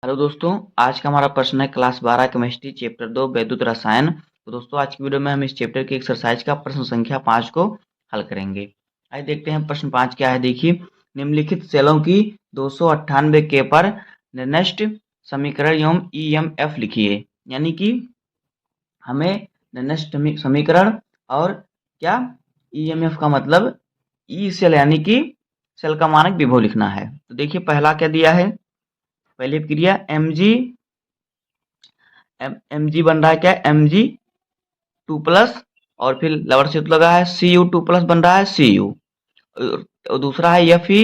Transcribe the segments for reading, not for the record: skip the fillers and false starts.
Hello दोस्तों, आज का हमारा प्रश्न है क्लास 12 केमिस्ट्री चैप्टर 2 वैद्युत रसायन। तो दोस्तों आज की वीडियो में हम इस चैप्टर की एक्सरसाइज का प्रश्न संख्या 5 को हल करेंगे। आइए देखते हैं प्रश्न 5 क्या है। देखिए, निम्नलिखित सेलों की 298 के पर निर्दिष्ट समीकरण एवं ईएमएफ लिखिए। यानी कि हमें निर्दिष्ट समीकरण और क्या ईएमएफ का मतलब ई सेल यानी कि सेल का मानक विभव लिखना है। तो देखिए पहला क्या दिया है, पहली क्रिया एम जी बन रहा है क्या, एम जी टू प्लस और फिर लवर से लगा है सी यू टू प्लस बन रहा है सी यू। और दूसरा है एफ ई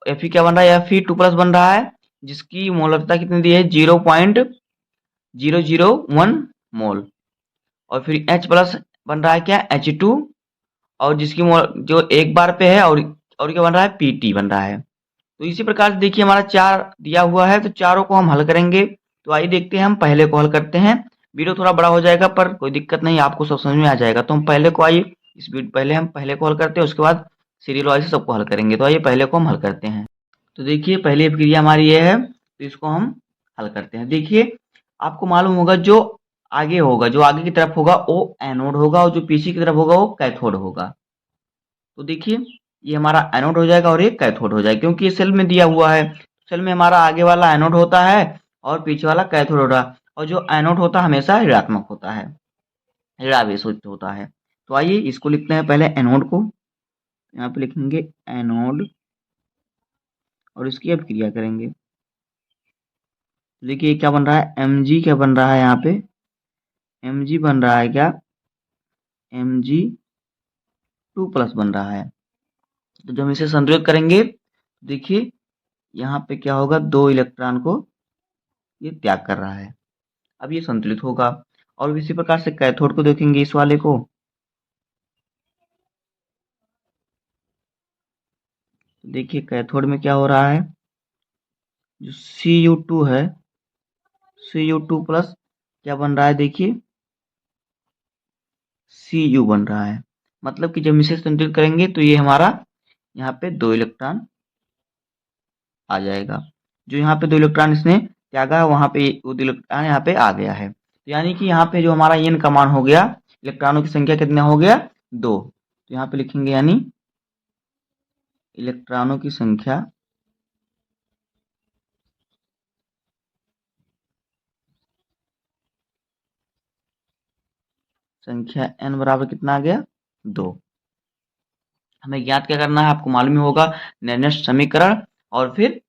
क्या बन रहा है, एफ ई टू प्लस बन रहा है जिसकी मोलरता कितनी दी है 0.001 मोल। और फिर एच प्लस बन रहा है क्या, एच टू, और जिसकी मोल जो एक बार पे है और क्या बन रहा है, पी टी बन रहा है। तो इसी प्रकार से देखिए हमारा चार दिया हुआ है तो चारों को हम हल करेंगे। तो आइए देखते हैं, हम पहले को हल करते हैं। वीडियो थोड़ा बड़ा हो जाएगा पर कोई दिक्कत नहीं, आपको सब समझ में आ जाएगा। तो हम पहले को आइए इस वीडियो पहले हम पहले को हल करते हैं, उसके बाद सीरियल वाइज से सबको हल करेंगे। तो आइए पहले को हम हल करते हैं। तो देखिए पहली प्रक्रिया हमारी ये है, तो इसको हम हल करते हैं। देखिए आपको मालूम होगा जो आगे की तरफ होगा वो एनोड होगा और जो पीछे की तरफ होगा वो कैथोड होगा। तो देखिए ये हमारा एनोड हो जाएगा और ये कैथोड हो जाएगा, क्योंकि ये सेल में दिया हुआ है। सेल में हमारा आगे वाला एनोड होता है और पीछे वाला कैथोड होता है, और जो एनोड होता है हमेशा ऋणात्मक होता है, ऋणावेश होता है। तो आइए इसको लिखते हैं पहले एनोड को। यहाँ पे लिखेंगे एनोड और इसकी अब क्रिया करेंगे। तो देखिए क्या बन रहा है, एम जी क्या बन रहा है, यहाँ पे एम जी बन रहा है क्या, एम जी टू प्लस बन रहा है। तो जब हम इसे संतुलित करेंगे देखिए यहाँ पे क्या होगा, दो इलेक्ट्रॉन को ये त्याग कर रहा है, अब ये संतुलित होगा। और इसी प्रकार से कैथोड को देखेंगे, इस वाले को। तो देखिए कैथोड में क्या हो रहा है, जो Cu2 है, Cu2 प्लस क्या बन रहा है, देखिए Cu बन रहा है। मतलब कि जब इसे संतुलित करेंगे तो ये हमारा यहाँ पे दो इलेक्ट्रॉन आ जाएगा। जो यहाँ पे दो इलेक्ट्रॉन इसने त्यागा है वहां पे वो दो इलेक्ट्रॉन यहाँ पे आ गया है। तो यानी कि यहाँ पे जो हमारा n का मान हो गया, इलेक्ट्रॉनों की संख्या कितना हो गया, दो। तो यहाँ पे लिखेंगे यानी इलेक्ट्रॉनों की संख्या n बराबर कितना आ गया, दो। हमें ज्ञात क्या करना है, आपको मालूम ही होगा, निर्दिष्ट समीकरण और फिर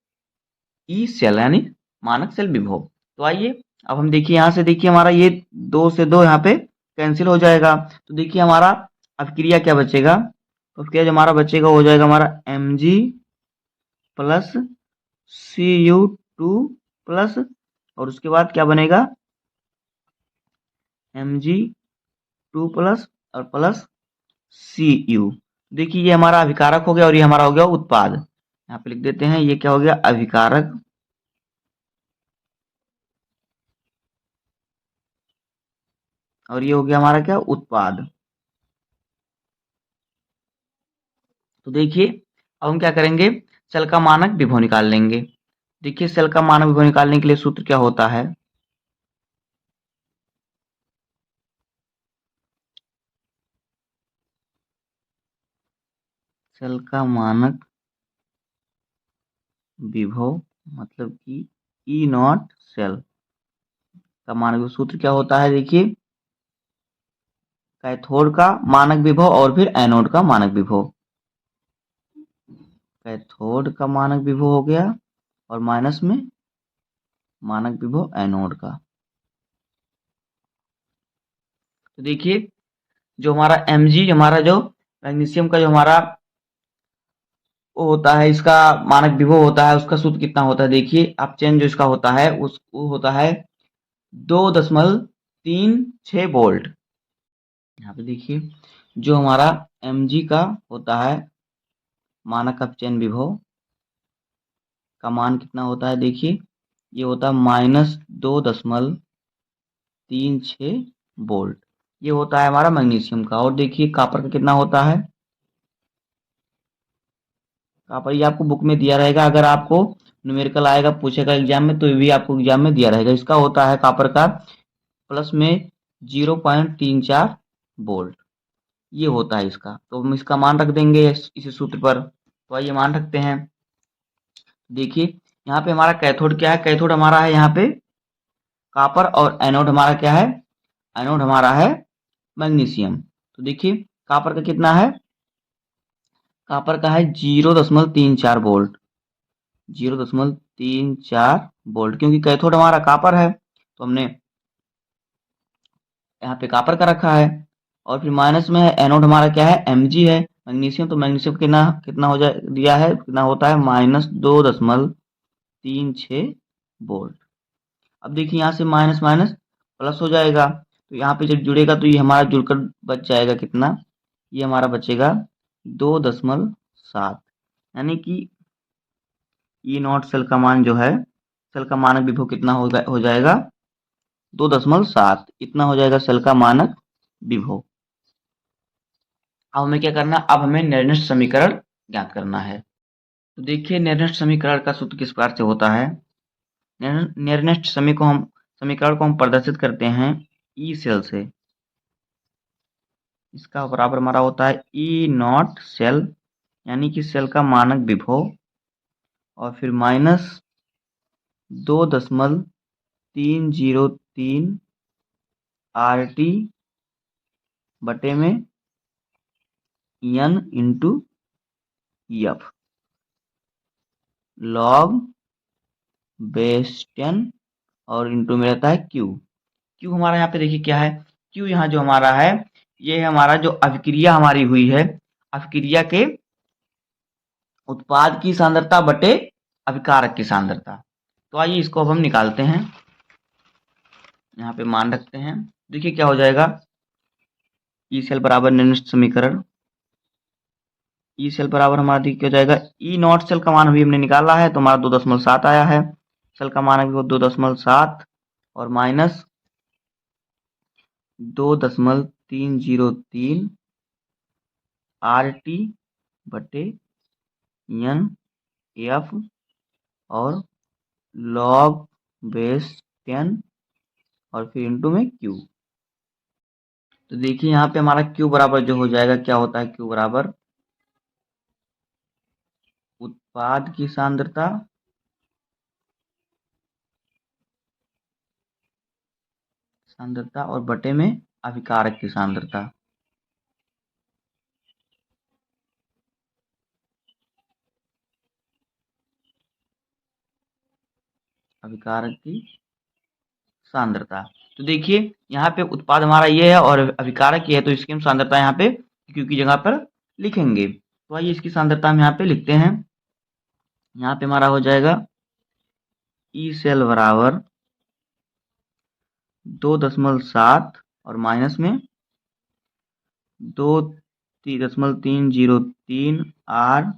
ई सेल यानी मानक सेल विभव। तो आइए अब हम देखिए यहाँ से, देखिए हमारा ये दो से दो यहाँ पे कैंसिल हो जाएगा। तो देखिए हमारा अब क्रिया क्या बचेगा, तो क्रिया जो हमारा बचेगा हो जाएगा हमारा M G plus C U two plus, और उसके बाद क्या बनेगा, एम जी टू प्लस और प्लस सी यू। देखिए ये हमारा अभिकारक हो गया और ये हमारा हो गया उत्पाद। यहाँ पे लिख देते हैं ये क्या हो गया, अभिकारक, और ये हो गया हमारा क्या, उत्पाद। तो देखिए अब हम क्या करेंगे, सेल का मानक विभव निकाल लेंगे। देखिए सेल का मानक विभव निकालने के लिए सूत्र क्या होता है, सेल का मानक विभव मतलब कि ई नॉट सेल का मानक विभव सूत्र क्या होता है, देखिए कैथोड का मानक विभव और फिर एनोड का मानक विभव। कैथोड का मानक विभव हो गया और माइनस में मानक विभव एनोड का। तो देखिए जो हमारा Mg हमारा जो मैग्नीशियम का जो हमारा वो होता है, इसका मानक विभव होता है, उसका सूत्र कितना होता है, देखिए आप चेंज जो इसका होता है उस वो होता है 2.36 वोल्ट। यहाँ पे देखिए जो हमारा Mg का होता है मानक अपचयन विभव का मान कितना होता है, देखिए ये होता है -2.36 वोल्ट। ये होता है हमारा मैग्नीशियम का। और देखिए कॉपर का कितना होता है, कॉपर ये आपको बुक में दिया रहेगा, अगर आपको न्यूमेरिकल आएगा पूछेगा एग्जाम में तो ये भी आपको एग्जाम में दिया रहेगा। इसका होता है कॉपर का प्लस में 0.34 वोल्ट, ये होता है इसका। तो हम इसका मान रख देंगे इसी सूत्र पर। तो आइए मान रखते हैं। देखिए यहाँ पे हमारा कैथोड क्या है, कैथोड हमारा है यहाँ पे कॉपर, और एनोड हमारा क्या है, एनोड हमारा है मैग्नीशियम। तो देखिए कॉपर का कितना है, कॉपर का है 0.34 वोल्ट, 0.34 वोल्ट, क्योंकि कैथोड हमारा कॉपर है तो हमने यहाँ पे कॉपर का रखा है। और फिर माइनस में है एनोड हमारा क्या है, Mg है मैग्नीशियम, तो मैग्नीशियम कितना कितना हो जाए दिया है, कितना होता है -2.36 वोल्ट। अब देखिए यहाँ से माइनस माइनस प्लस हो जाएगा, तो यहाँ पे जब जुड़ेगा तो ये हमारा जुड़कर बच जाएगा कितना, ये हमारा बचेगा 2.7, यानी कि ई नॉट सेल का मान जो है, सेल का मानक विभव कितना हो जाएगा 2.7, इतना हो जाएगा सेल का मानक विभव। अब हमें क्या करना, अब हमें निर्दिष्ट समीकरण ज्ञात करना है। तो देखिए निर्दिष्ट समीकरण का सूत्र किस प्रकार से होता है। निर्दिष्ट समीकरण को हम प्रदर्शित करते हैं ई सेल से। इसका बराबर हमारा होता है ई नॉट सेल, यानी कि सेल का मानक विभव, और फिर माइनस 2.303 RT बटे में N into F log base 10 और इंटू में रहता है क्यू। क्यू हमारा यहाँ पे देखिए क्या है, क्यू यहाँ जो हमारा है ये है हमारा जो अभिक्रिया हमारी हुई है, अभिक्रिया के उत्पाद की सांद्रता बटे अभिकारक की सांद्रता। तो आइए इसको अब हम निकालते हैं, यहाँ पे मान रखते हैं। देखिए क्या हो जाएगा, ई सेल बराबर निर्दिष्ट समीकरण, ई सेल बराबर हमारा देखिए क्या हो जाएगा, ई नॉट सेल का मान अभी हमने निकाला है तो हमारा 2.7 आया है, सेल का मान अभी 2.7 और माइनस 2.303 RT बटे N एफ और लॉग बेस 10 और फिर इंटू में क्यू। तो देखिए यहाँ पे हमारा क्यू बराबर जो हो जाएगा, क्या होता है क्यू बराबर उत्पाद की सांद्रता और बटे में अभिकारक की सांद्रता। अभिकारक की सांद्रता। तो देखिए यहाँ पे उत्पाद हमारा ये है और अभिकारक ये है, तो इसकी हम सांद्रता यहाँ पे क्यू की जगह पर लिखेंगे। तो आइए इसकी सांद्रता हम यहाँ पे लिखते हैं। यहाँ पे हमारा हो जाएगा ई सेल बराबर 2.7 और माइनस में 2.303 आर,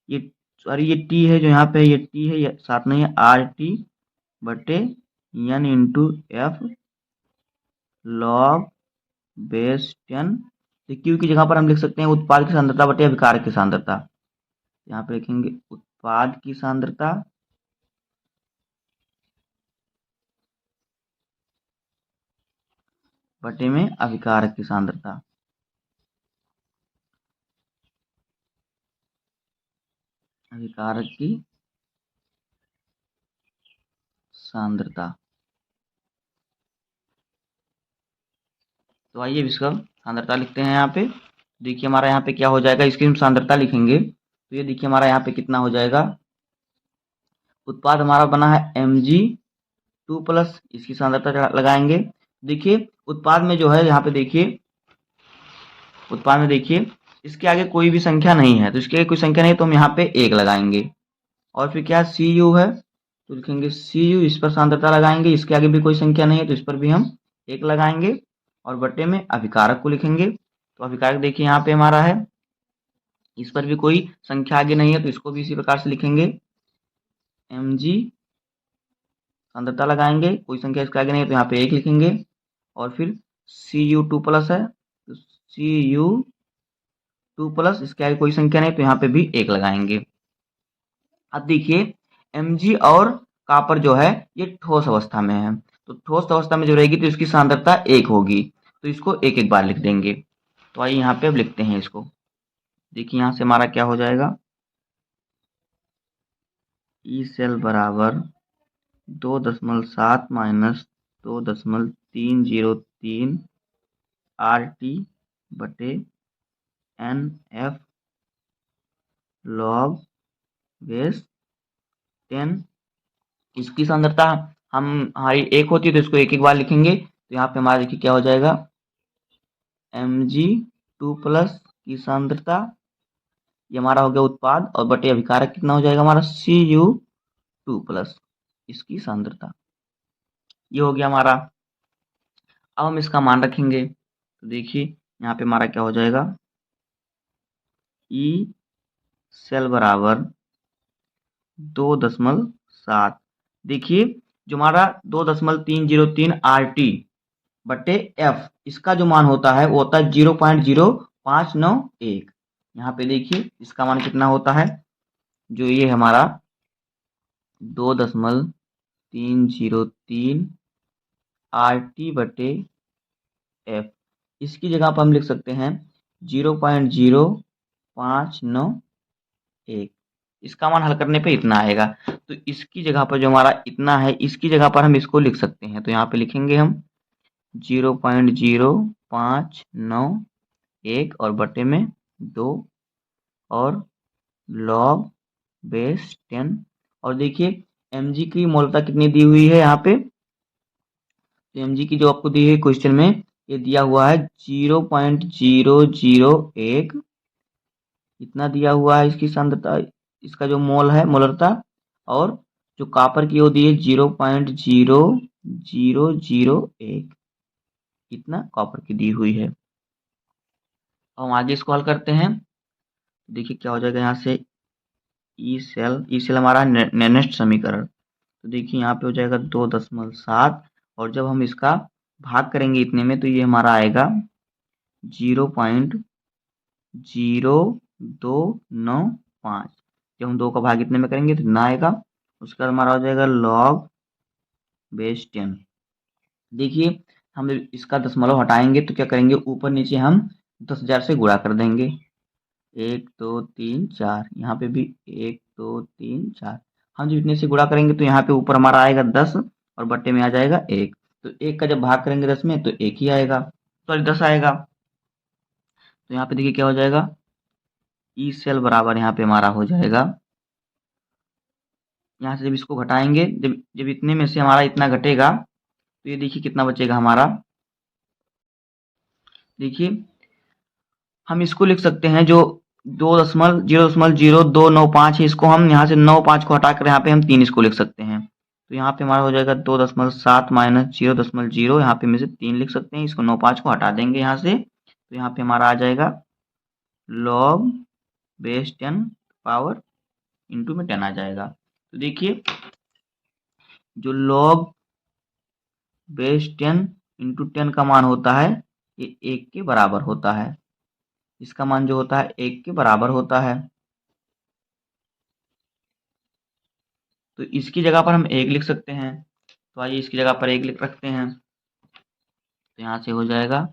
ये सॉरी ये टी है जो यहाँ पे ये टी है, ये साथ नहीं है, आर टी बटे N into F log base 10। Q की जगह पर हम लिख सकते हैं उत्पाद की सांद्रता बटे अभिकारक की सांद्रता। यहाँ पे लिखेंगे उत्पाद की सांद्रता बटे में अभिकारक की सांद्रता। अभिकारक की सांद्रता। तो आइए इसका सांद्रता लिखते हैं यहाँ पे। देखिए हमारा यहाँ पे क्या हो जाएगा, इसकी हम सांद्रता लिखेंगे तो ये देखिए हमारा यहाँ पे कितना हो जाएगा, उत्पाद हमारा बना है Mg2 प्लस, इसकी सांद्रता लगाएंगे। देखिए उत्पाद में जो है यहाँ पे देखिए, उत्पाद में देखिए इसके आगे कोई भी संख्या नहीं है, तो इसके आगे कोई संख्या नहीं तो हम यहाँ पे 1 लगाएंगे। और फिर क्या Cu है तो लिखेंगे Cu, इस पर सांद्रता लगाएंगे, इसके आगे भी कोई संख्या नहीं है तो इस पर भी हम 1 लगाएंगे और बटे में अभिकारक को लिखेंगे। तो अभिकारक देखिए यहाँ पे हमारा है, इस पर भी कोई संख्या आगे नहीं है तो इसको भी इसी प्रकार से लिखेंगे। Mg सांद्रता लगाएंगे, कोई संख्या इसके आगे नहीं है तो यहाँ पे 1 लिखेंगे और फिर Cu2 प्लस है तो Cu2 2 प्लस इसके आगे कोई संख्या नहीं तो यहाँ पे भी 1 लगाएंगे। अब देखिए Mg और कॉपर जो है ये ठोस अवस्था में है, तो ठोस अवस्था में जो रहेगी तो इसकी सांद्रता 1 होगी, तो इसको एक एक बार लिख देंगे। तो आइए यहाँ पे अब लिखते हैं इसको। देखिए यहाँ से हमारा क्या हो जाएगा, ई सेल बराबर 2.7 माइनस 2.303 RT बटे NF log बेस 10। इसकी सांद्रता हमारी 1 होती है तो इसको एक एक बार लिखेंगे। तो यहाँ पे हमारा देखिए क्या हो जाएगा, Mg2 प्लस की सांद्रता, ये हमारा हो गया उत्पाद, और बटे अभिकारक कितना हो जाएगा हमारा Cu2 प्लस इसकी सांद्रता, ये हो गया हमारा। अब हम इसका मान रखेंगे, तो देखिए यहाँ पे हमारा क्या हो जाएगा, ई सेल बराबर 2.7, देखिए जो हमारा 2.303 RT बटे F, इसका जो मान होता है वो होता है 0.0591। यहाँ पे देखिए इसका मान कितना होता है, जो ये हमारा 2.303 RT बटे F, इसकी जगह पर हम लिख सकते हैं 0.0591। इसका मान हल करने पे इतना आएगा, तो इसकी जगह पर जो हमारा इतना है इसकी जगह पर हम इसको लिख सकते हैं। तो यहाँ पे लिखेंगे हम 0.0591 और बटे में 2 और log बेस 10। और देखिए Mg की मोलता कितनी दी हुई है यहाँ पे, तो Mg की जो आपको दी है क्वेश्चन में ये दिया हुआ है 0.001, इतना दिया हुआ है इसकी सांद्रता, इसका जो मोल है मोलरता, और जो कॉपर की वो दी है 0.0001, इतना कॉपर की दी हुई है। अब हम आगे इसको हल करते हैं। देखिए क्या हो जाएगा, यहाँ से ई सेल हमारा नेनेस्ट समीकरण, तो देखिए यहाँ पे हो जाएगा 2.7, और जब हम इसका भाग करेंगे इतने में तो ये हमारा आएगा 0.0295। जब हम 2 का भाग इतने में करेंगे तो इतना आएगा, उसके बाद हमारा हो जाएगा log बेस 10। देखिए हम इसका दशमलव हटाएंगे तो क्या करेंगे, ऊपर नीचे हम 10,000 से गुणा कर देंगे, 1 2 3 4, यहाँ पे भी 1 2 3 4, हम जब इतने से गुणा करेंगे तो यहाँ पे ऊपर हमारा आएगा 10 और बट्टे में आ जाएगा 1, तो 1 का जब भाग करेंगे 10 में तो 1 ही आएगा, सॉरी 10 आएगा। तो यहाँ पे देखिए क्या हो जाएगा, ई सेल बराबर यहाँ पे हमारा हो जाएगा, यहाँ से जब इसको घटाएंगे, जब इतने में से हमारा इतना घटेगा तो ये देखिए कितना बचेगा हमारा। देखिए हम इसको लिख सकते हैं जो 2.0.0295 है, इसको हम यहाँ से 95 को हटाकर यहाँ पे हम 3 इसको लिख सकते हैं। तो यहाँ पे हमारा हो जाएगा 2.7 माइनस 0.0, यहाँ पे में से 3 लिख सकते हैं, इसको 95 को हटा देंगे यहाँ से, तो यहाँ पे हमारा आ जाएगा log बेस 10 पावर इंटू में 10 आ जाएगा। तो देखिए जो log बेस 10 इंटू 10 का मान होता है ये 1 के बराबर होता है, इसका मान जो होता है 1 के बराबर होता है। तो इसकी जगह पर हम 1 लिख सकते हैं, तो आइए इसकी जगह पर 1 लिख रखते हैं। तो यहाँ से हो जाएगा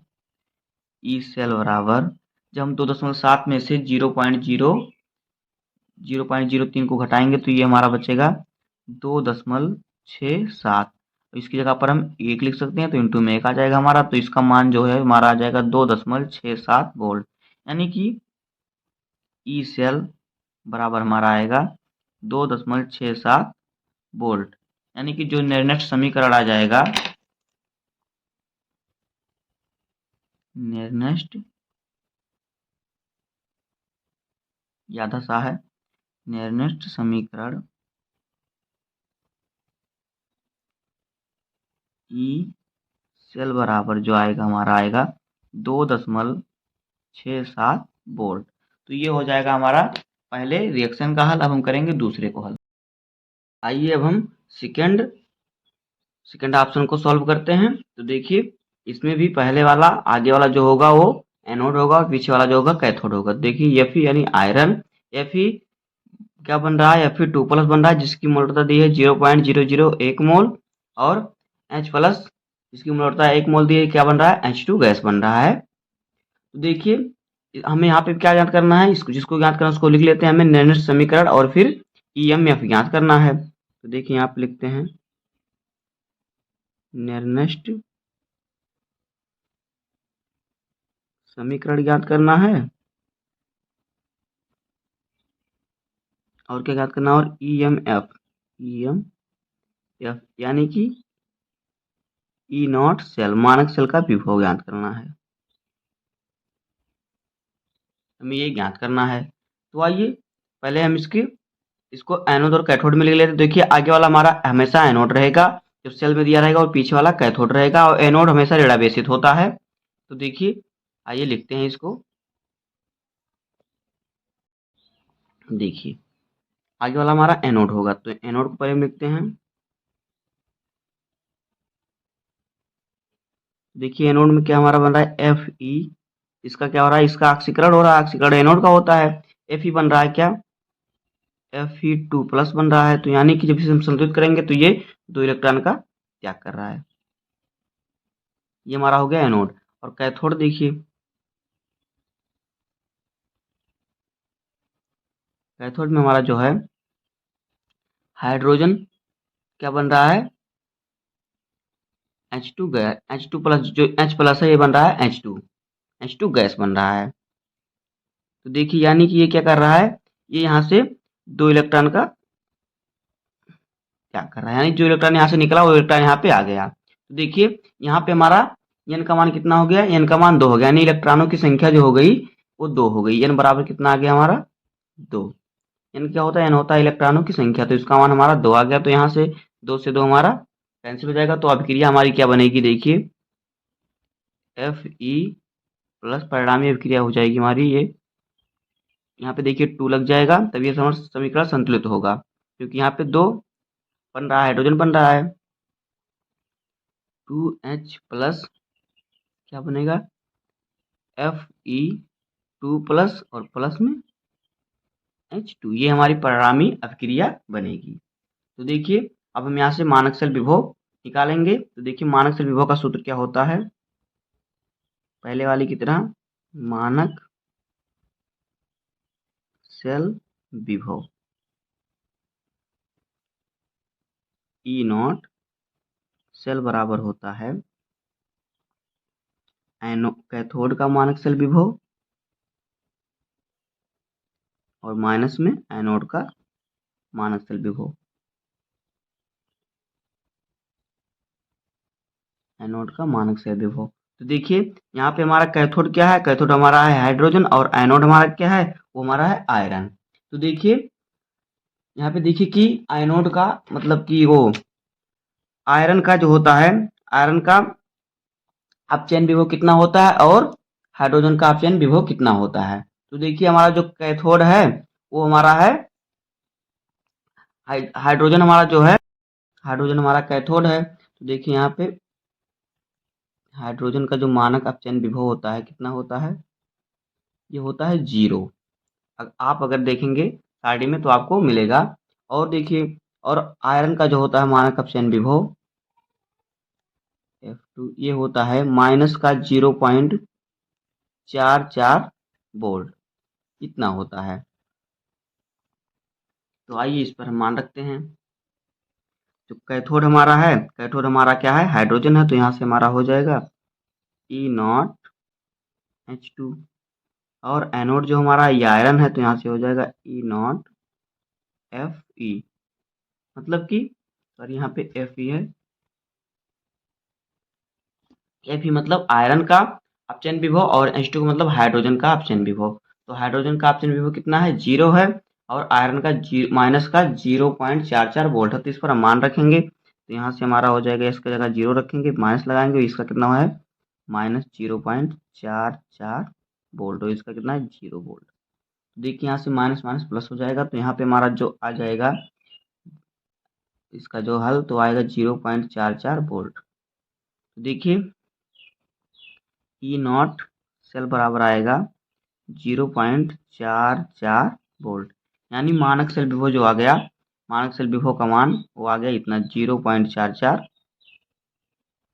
ई सेल बराबर, जब हम 2.7 में से 0.03 को घटाएंगे तो ये हमारा बचेगा 2.67, इसकी जगह पर हम 1 लिख सकते हैं, तो इंटू में 1 आ जाएगा हमारा, तो इसका मान जो है हमारा आ जाएगा 2.67 वोल्ट, यानी कि ई सेल बराबर हमारा आएगा 2.67 वोल्ट, यानी कि जो नेरनेस्ट समीकरण आ जाएगा, नेरनेस्ट यादा सा है, नेरनेस्ट समीकरण ई सेल बराबर जो आएगा हमारा आएगा 2.67 वोल्ट। तो ये हो जाएगा हमारा पहले रिएक्शन का हल। अब हम करेंगे दूसरे को हल। आइए अब हम सेकंड ऑप्शन को सॉल्व करते हैं। तो देखिए इसमें भी पहले वाला आगे वाला जो होगा वो एनोड होगा और पीछे वाला जो होगा कैथोड होगा। देखिए Fe यानी आयरन, Fe क्या बन रहा है, Fe2+ बन रहा है जिसकी मोलरता दी है 0.001 मोल, और H+ जिसकी मोलरता 1 मोल दी है, क्या बन रहा है, H2 गैस बन रहा है। तो देखिए हमें यहाँ पे क्या ज्ञात करना है, इसको जिसको ज्ञात करना है उसको लिख लेते हैं, हमें नैनोस्ट समीकरण और फिर EMF ज्ञात करना है। तो देखिए यहाँ पे लिखते हैं नैनोस्ट समीकरण ज्ञात करना है, और क्या ज्ञात करना है, और EMF यानी कि E0 सेल, मानक सेल का विभव ज्ञात करना है, हमें ये ज्ञात करना है। तो आइए पहले हम इसको एनोड और कैथोड में लिख लेते हैं। देखिए आगे वाला हमारा हमेशा एनोड रहेगा जब सेल में दिया रहेगा, और पीछे वाला कैथोड रहेगा, और एनोड हमेशा ऋणावेशित होता है। तो देखिए आइए लिखते हैं इसको। देखिए आगे वाला हमारा एनोड होगा, तो एनोड को पहले हम लिखते हैं। देखिए एनोड में क्या हमारा बन रहा है, Fe, इसका क्या हो रहा है, इसका ऑक्सीकरण हो रहा है, ऑक्सीकरण एनोड का होता है। Fe बन रहा है क्या, Fe2+ बन रहा है, तो यानी कि जब इसे हम संतुलित करेंगे तो ये 2 इलेक्ट्रॉन का त्याग कर रहा है। ये हमारा हो गया एनोड। और कैथोड देखिए, कैथोड में हमारा जो है हाइड्रोजन क्या बन रहा है, H2 गैस, H2+, जो H+ है ये बन रहा है H2 गैस बन रहा है। तो देखिए यानी कि ये क्या कर रहा है, ये यहाँ से 2 इलेक्ट्रॉन का त्याग कर रहा है, यानी जो इलेक्ट्रॉन यहाँ से निकला वो इलेक्ट्रॉन यहाँ पे आ गया। तो देखिए यहाँ पे हमारा n का मान कितना हो गया, n का मान 2 हो गया, यानी इलेक्ट्रॉनों की संख्या जो हो गई वो 2 हो गई। n बराबर कितना आ गया हमारा 2। n क्या होता है, n होता है इलेक्ट्रॉनों की संख्या, तो इसका मान हमारा 2 आ गया। तो यहाँ से 2 से 2 हमारा कैंसिल हो जाएगा, तो अभिक्रिया हमारी क्या बनेगी, देखिए Fe+ परिणामी अभिक्रिया हो जाएगी हमारी ये। यहाँ पे देखिए 2 लग जाएगा, तभी ये समीकरण संतुलित होगा, क्योंकि यहाँ पे 2 बन रहा है, हाइड्रोजन बन रहा है। 2H+ क्या बनेगा, Fe2+ और प्लस में H2, ये हमारी परिणामी अभिक्रिया बनेगी। तो देखिए अब हम यहाँ से मानक सेल विभव निकालेंगे। तो देखिए मानक सेल विभव का सूत्र क्या होता है, पहले वाली की तरह मानक सेल विभव E0 सेल बराबर होता है कैथोड का मानक सेल विभव और माइनस में एनोड का मानक सेल विभव, एनोड का मानक सेल विभव। तो देखिए यहाँ पे हमारा कैथोड क्या है, कैथोड हमारा है हाइड्रोजन, और एनोड हमारा क्या है, वो हमारा है आयरन। तो देखिए यहाँ पे देखिए कि एनोड का मतलब कि वो आयरन का जो होता है, आयरन का अपचयन विभव कितना होता है, और हाइड्रोजन का अपचयन विभव कितना होता है। तो देखिए हमारा जो कैथोड है वो हमारा है हाइड्रोजन, हमारा जो है हाइड्रोजन हमारा कैथोड है। तो देखिए यहाँ पे हाइड्रोजन का जो मानक अपचयन विभव होता है कितना होता है, ये होता है 0। आप अगर देखेंगे सारणी में तो आपको मिलेगा। और देखिए और आयरन का जो होता है मानक अपचयन विभव F2, ये होता है माइनस का 0.44 वोल्ट, इतना होता है। तो आइए इस पर हम मान रखते हैं। जो कैथोड हमारा है, कैथोड हमारा क्या है, हाइड्रोजन है, तो यहाँ से हमारा हो जाएगा E0 H2, और एनोड जो हमारा ये आयरन है, तो यहाँ से हो जाएगा E0 Fe, मतलब कि सॉरी यहाँ पे Fe है, Fe मतलब आयरन का अपचयन विभव, और H2 का मतलब हाइड्रोजन का अपचयन विभव। तो हाइड्रोजन का अपचयन विभव कितना है, 0 है, और आयरन का माइनस का 0.44 वोल्ट है। तो इस पर हम मान रखेंगे, तो यहाँ से हमारा हो जाएगा, इसका जगह 0 रखेंगे, माइनस लगाएंगे, इसका कितना है -0.44 वोल्ट, और इसका कितना है 0 वोल्ट। देखिए यहाँ से माइनस माइनस प्लस हो जाएगा, तो यहाँ पे हमारा जो आ जाएगा इसका जो हल, तो आएगा 0.44 वोल्ट। देखिए E0 सेल बराबर आएगा 0.44 वोल्ट, यानी मानक सेल विभव जो आ गया, मानक सेल विभव का मान वो आ गया इतना 0.44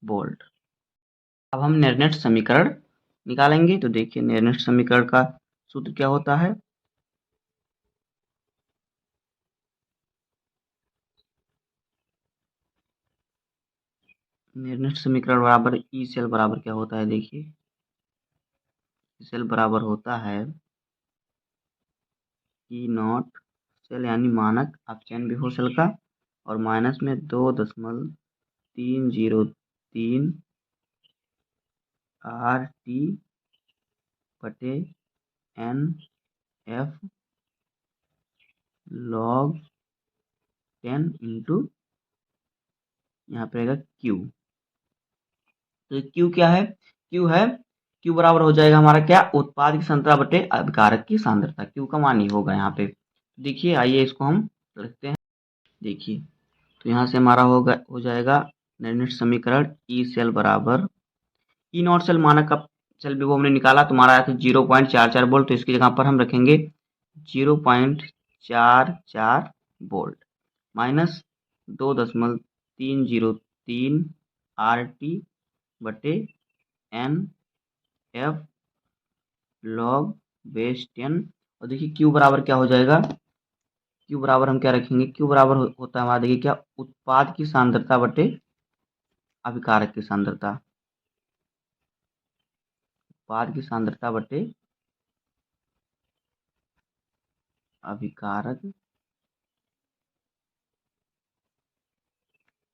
वोल्ट। अब हम निर्णित समीकरण निकालेंगे। तो देखिए निर्णित समीकरण का सूत्र क्या होता है। निर्णित समीकरण बराबर ई सेल बराबर क्या होता है, देखिए सेल बराबर होता है ई नॉट सेल यानी मानक अपचयन विभव सेल का, और माइनस में 2.303 RT बटे NF log 10 इंटू यहाँ पे रहेगा Q। तो Q क्या है, Q है, Q बराबर हो जाएगा हमारा क्या, उत्पाद की सांद्रता बटे अभिकारक की सांद्रता। Q का मान ही होगा यहाँ पे। देखिए आइए इसको हम लिखते हैं। देखिए तो यहाँ से हमारा हो जाएगा निर्णित समीकरण ई सेल बराबर ई नॉट सेल मानक का सेल विभव हमने निकाला, तो हमारा आया था 0.44 वोल्ट, तो इसकी जगह पर हम रखेंगे 0.44 वोल्ट माइनस 2.303 RT बटे NF log बेस 10। और देखिए Q बराबर क्या हो जाएगा, Q बराबर हम क्या रखेंगे, Q बराबर होता है हमारा देखिए क्या, उत्पाद की सांद्रता बटे अभिकारक की सांद्रता, उत्पाद की सांद्रता बटे अभिकारक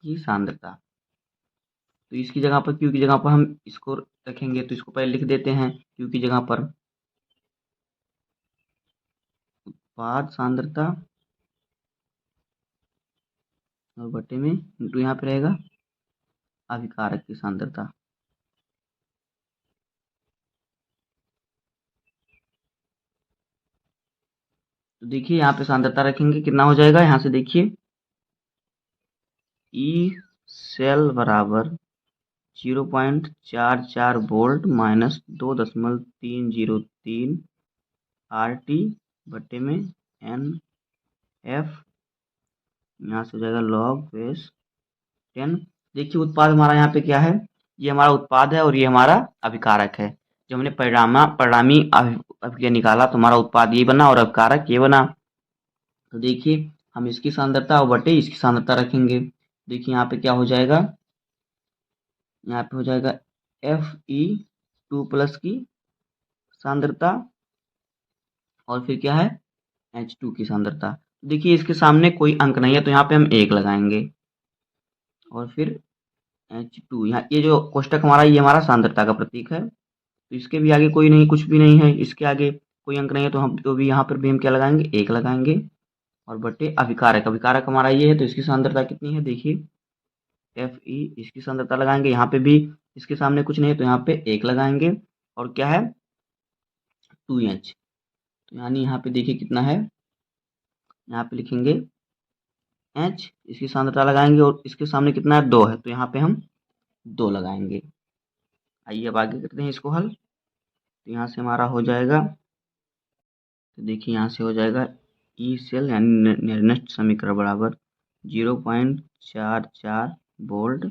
की सांद्रता। तो इसकी जगह पर Q की जगह पर हम इसको रखेंगे, तो इसको पहले लिख देते हैं Q की जगह पर उत्पाद सांद्रता और बटे में इंटू यहाँ पे रहेगा अभिकारक की सांद्रता। तो देखिए यहाँ पे सांद्रता रखेंगे, कितना हो जाएगा, यहाँ से देखिए ई सेल बराबर 0.44 वोल्ट माइनस 2.303 RT बटे में NF, यहाँ से हो जाएगा log बेस 10। देखिए उत्पाद हमारा यहाँ पे क्या है, ये हमारा उत्पाद है और ये हमारा अभिकारक है। जो हमने परिणामी अभिक्रिया निकाला तो हमारा उत्पाद ये बना और अभिकारक ये बना। तो देखिए हम इसकी सांद्रता और बटे इसकी सांद्रता रखेंगे। देखिए यहाँ पे क्या हो जाएगा, यहाँ पे हो जाएगा Fe2+ की सांद्रता और फिर क्या है H2 की सांद्रता। देखिए इसके सामने कोई अंक नहीं है तो यहाँ पे हम 1 लगाएंगे और फिर H2, यहाँ ये जो कोष्टक हमारा ये हमारा सांद्रता का प्रतीक है, तो इसके भी आगे कोई नहीं, कुछ भी नहीं है, इसके आगे कोई अंक नहीं है, तो हम तो भी यहाँ पर भी हम क्या लगाएंगे, 1 लगाएंगे और बटे अभिकारक, अभिकारक हमारा ये है तो इसकी सांद्रता कितनी है, देखिए Fe, इसकी सांद्रता लगाएंगे, यहाँ पे भी इसके सामने कुछ नहीं है तो यहाँ पे 1 लगाएंगे और क्या है 2H। तो यानी यहाँ पे देखिए कितना है, यहाँ पे लिखेंगे H, इसकी सांद्रता लगाएंगे और इसके सामने कितना है 2 है तो यहाँ पे हम 2 लगाएंगे। आइए अब आगे करते हैं इसको हल। तो यहाँ से हमारा हो जाएगा, तो देखिए यहाँ से हो जाएगा ई सेल यानी निर्णित समीकरण बराबर 0.44 वोल्ट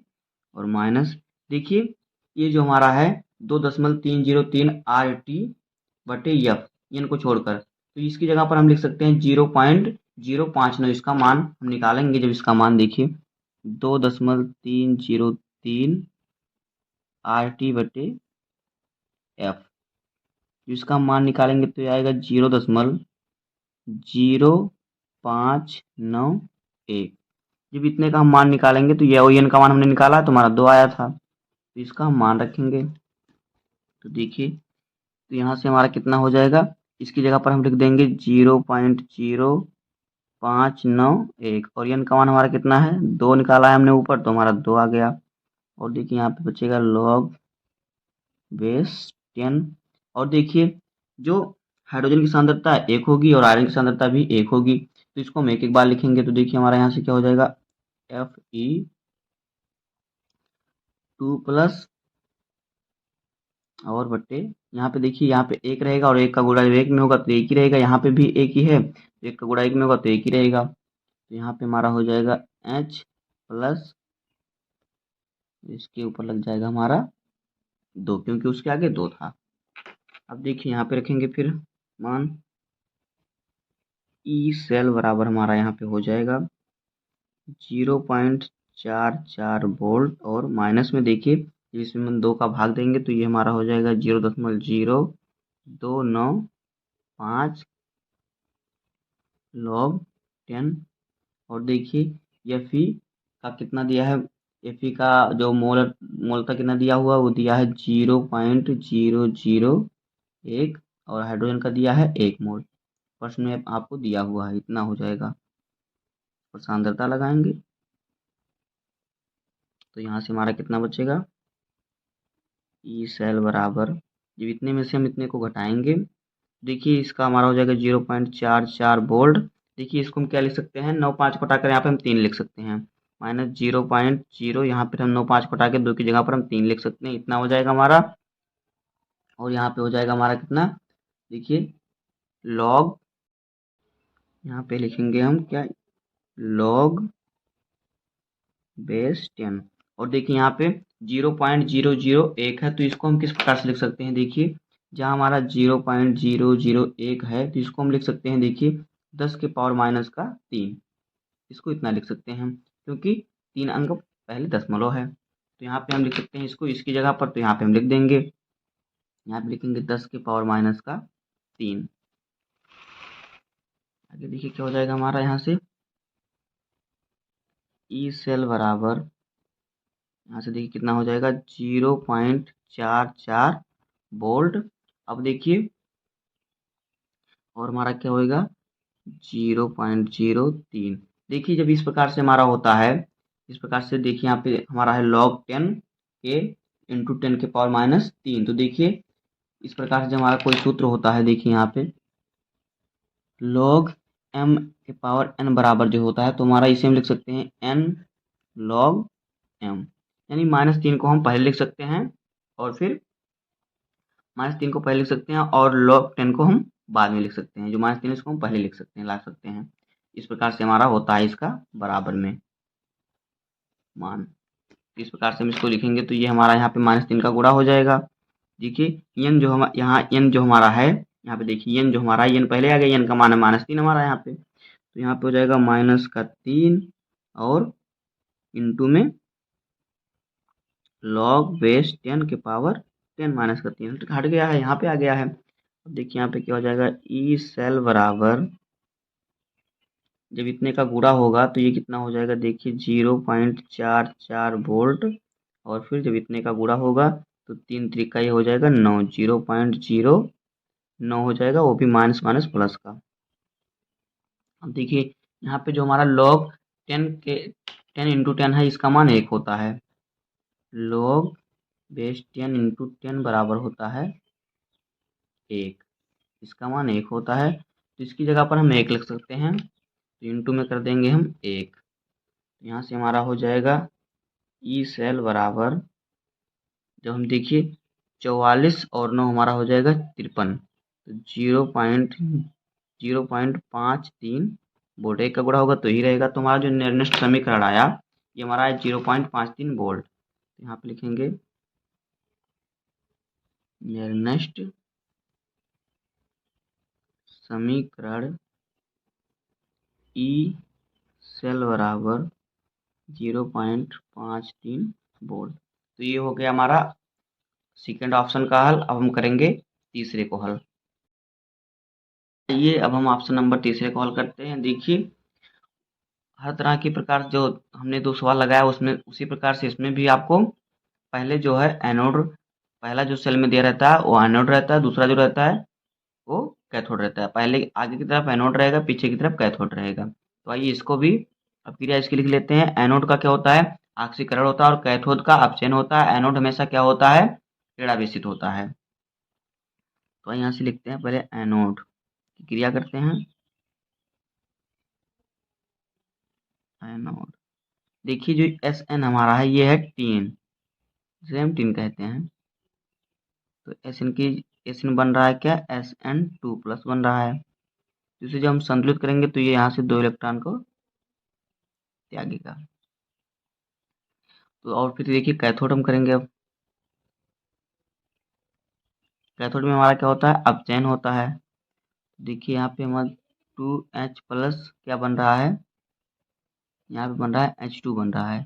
और माइनस देखिए ये जो हमारा है 2.303 RT बटे F, इनको छोड़कर, तो इसकी जगह पर हम लिख सकते हैं 0.059। इसका मान हम निकालेंगे, जब इसका मान देखिए 2.303 RT बटे F, इसका मान निकालेंगे तो आएगा 0.0591। जब इतने का हम मान निकालेंगे तो ये ON का मान हमने निकाला तो हमारा 2 आया था, तो इसका हम मान रखेंगे। तो देखिए तो यहाँ से हमारा कितना हो जाएगा, इसकी जगह पर हम लिख देंगे 0.0591 और एन का मान हमारा कितना है 2 निकाला है हमने ऊपर तो हमारा 2 आ गया। और देखिए यहाँ पे बचेगा log बेस 10। और देखिए जो हाइड्रोजन की सांद्रता 1 होगी और आयरन की सांद्रता भी 1 होगी, तो इसको हम एक एक बार लिखेंगे। तो देखिए हमारा यहाँ से क्या हो जाएगा Fe2+ और बट्टे यहाँ पे देखिए, यहाँ पे एक रहेगा और एक का गुणा जब एक में होगा तो एक ही रहेगा, यहाँ पे भी एक ही है तो एक का गुणा एक में होगा तो एक ही रहेगा। तो यहाँ पे हमारा हो जाएगा H प्लस, इसके ऊपर लग जाएगा हमारा 2, क्योंकि उसके आगे 2 था। अब देखिए यहाँ पे रखेंगे फिर मान ई सेल बराबर हमारा यहाँ पे हो जाएगा 0.44 वोल्ट, और माइनस में देखिए जब इसमें हम 2 का भाग देंगे तो ये हमारा हो जाएगा 0.0295 log 10। और देखिए एफ ई का कितना दिया है, एफ ई का जो मोलता कितना दिया हुआ वो दिया है 0.001, और हाइड्रोजन का दिया है 1 मोल। प्रश्न में आपको दिया हुआ है इतना हो जाएगा, और सांद्रता लगाएंगे तो यहाँ से हमारा कितना बचेगा, ई सेल बराबर, जब इतने में से हम इतने को घटाएंगे देखिए इसका हमारा हो जाएगा 0.44 वोल्ट। देखिए इसको हम क्या लिख सकते हैं, 9 5 को हटाकर यहाँ पे हम 3 लिख सकते हैं, माइनस 0.0, यहाँ पर हम 9 5 को हटा के 2 की जगह पर हम 3 लिख सकते हैं, इतना हो जाएगा हमारा। और यहाँ पे हो जाएगा हमारा कितना, देखिए लॉग, यहाँ पे लिखेंगे हम क्या, लॉग बेस 10। और देखिए यहाँ पे 0.001 है तो इसको हम किस प्रकार से लिख सकते हैं, देखिए जहाँ हमारा 0.001 है तो इसको हम लिख सकते हैं, देखिए 10 के पावर माइनस का 3, इसको इतना लिख सकते हैं हम, क्योंकि 3 अंक पहले दशमलव है तो यहाँ पे हम लिख सकते हैं इसको इसकी जगह पर, तो यहाँ पे हम लिख देंगे, यहाँ पे लिखेंगे 10 के पावर माइनस का 3। आगे देखिए क्या हो जाएगा हमारा, यहाँ से ई सेल बराबर, यहाँ से देखिए कितना हो जाएगा 0.44 वोल्ट। अब देखिए और हमारा क्या होएगा 0.03। देखिए जब इस प्रकार से हमारा होता है, इस प्रकार से देखिए यहाँ पे हमारा है log 10 के इंटू 10 के पावर माइनस 3। तो देखिए इस प्रकार से जब हमारा कोई सूत्र होता है, देखिए यहाँ पे log m के पावर n बराबर जो होता है तो हमारा इसे हम लिख सकते हैं n log m, यानी -3 को हम पहले लिख सकते हैं और फिर -3 को पहले लिख सकते हैं और log 10 को हम बाद में लिख सकते हैं, जो -3 इसको हम पहले लिख सकते हैं, ला सकते हैं। इस प्रकार से हमारा होता है इसका बराबर में मान। इस प्रकार से हम इसको लिखेंगे तो ये हमारा यहाँ पे -3 का गुणा हो जाएगा। देखिए n जो हम यहाँ n जो हमारा है, यहाँ पे देखिए n जो हमारा है, n पहले आ गया, n का मान है -3 हमारा यहाँ पे, तो यहाँ पे हो जाएगा -3 और इंटू में log बेस 10 के पावर 10 माइनस का 3 हट गया है, यहाँ पे आ गया है। अब देखिए यहाँ पे क्या हो जाएगा, ई सेल बराबर, जब इतने का गुणा होगा तो ये कितना हो जाएगा, देखिए 0.44 वोल्ट, और फिर जब इतने का गुणा होगा तो 3 त्रिका ये हो जाएगा 9, 0.09 हो जाएगा, वो भी माइनस माइनस प्लस का। अब देखिए यहाँ पे जो हमारा log 10 इंटू 10 है, इसका मान 1 होता है, log बेस 10 इंटू 10 बराबर होता है 1, इसका मान 1 होता है, तो इसकी जगह पर हम 1 लिख सकते हैं, तो इंटू में कर देंगे हम 1, तो यहाँ से हमारा हो जाएगा ई सेल बराबर, जब हम देखिए 44 और 9 हमारा हो जाएगा 53, तो 0.53 वोल्ट, 1 का गुणा होगा तो ही रहेगा, तो हमारा जो निर्दिष्ट समीकरण आया ये हमारा है 0.53 वोल्ट। यहाँ पे लिखेंगे निर्दिष्ट समीकरण ई सेल बराबर 0.53 वोल्ट। तो ये हो गया हमारा सेकंड ऑप्शन का हल। अब हम करेंगे तीसरे को हल। ये अब हम ऑप्शन नंबर तीसरे को हल करते हैं। देखिए हर तरह की प्रकार जो हमने 2 सवाल लगाया उसमें उसी प्रकार से इसमें भी आपको पहले जो है एनोड, पहला जो सेल में दिया रहता है वो एनोड रहता है, दूसरा जो रहता है वो कैथोड रहता है। पहले आगे की तरफ एनोड रहेगा, पीछे की तरफ कैथोड रहेगा। तो आइए इसको भी अब क्रिया इसकी लिख लेते हैं। एनोड का क्या होता है, ऑक्सीकरण होता है, और कैथोड का अपचयन होता है। एनोड हमेशा क्या होता है, ऋणावेशित होता है। तो यहाँ से लिखते हैं, पहले एनोड की क्रिया करते हैं। एनोड देखिए जो एस एन हमारा है ये है टीन, जिसे हम टीन कहते हैं। तो एस एन बन रहा है क्या, Sn2+ बन रहा है। तो इसे जब हम संतुलित करेंगे तो ये यहाँ से 2 इलेक्ट्रॉन को त्यागेगा। तो और फिर देखिए कैथोड हम करेंगे। अब कैथोड में हमारा क्या होता है, अपचयन होता है। देखिए यहाँ पे हमारा 2H+ क्या बन रहा है, यहाँ पे बन रहा है H2 बन रहा है।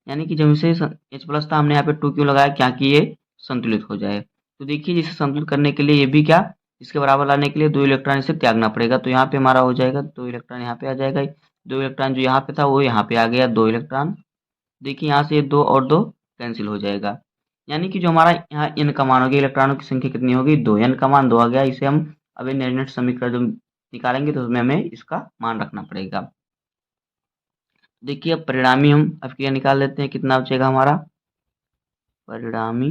यानी कि जब इसे H+ था, हमने यहाँ पे 2 क्यों लगाया, क्या कि ये संतुलित हो जाए। तो देखिए जिसे संतुलित करने के लिए ये भी क्या, इसके बराबर लाने के लिए 2 इलेक्ट्रॉन इसे त्यागना पड़ेगा। तो यहाँ पे हमारा हो जाएगा 2 इलेक्ट्रॉन यहाँ पे आ जाएगा, 2 इलेक्ट्रॉन जो यहाँ पे था वो यहाँ पे आ गया 2 इलेक्ट्रॉन। देखिए यहाँ से 2 और 2 कैंसिल हो जाएगा। यानी कि जो हमारा यहाँ n का मान हो गया, इलेक्ट्रॉनों की संख्या कितनी होगी, 2, n का मान 2 आ गया। इसे हम अभी निर्णय समीकरण जो निकालेंगे तो उसमें हमें इसका मान रखना पड़ेगा। देखिए अब परिणामी हम अभिक्रिया निकाल लेते हैं, कितना बचेगा हमारा परिणामी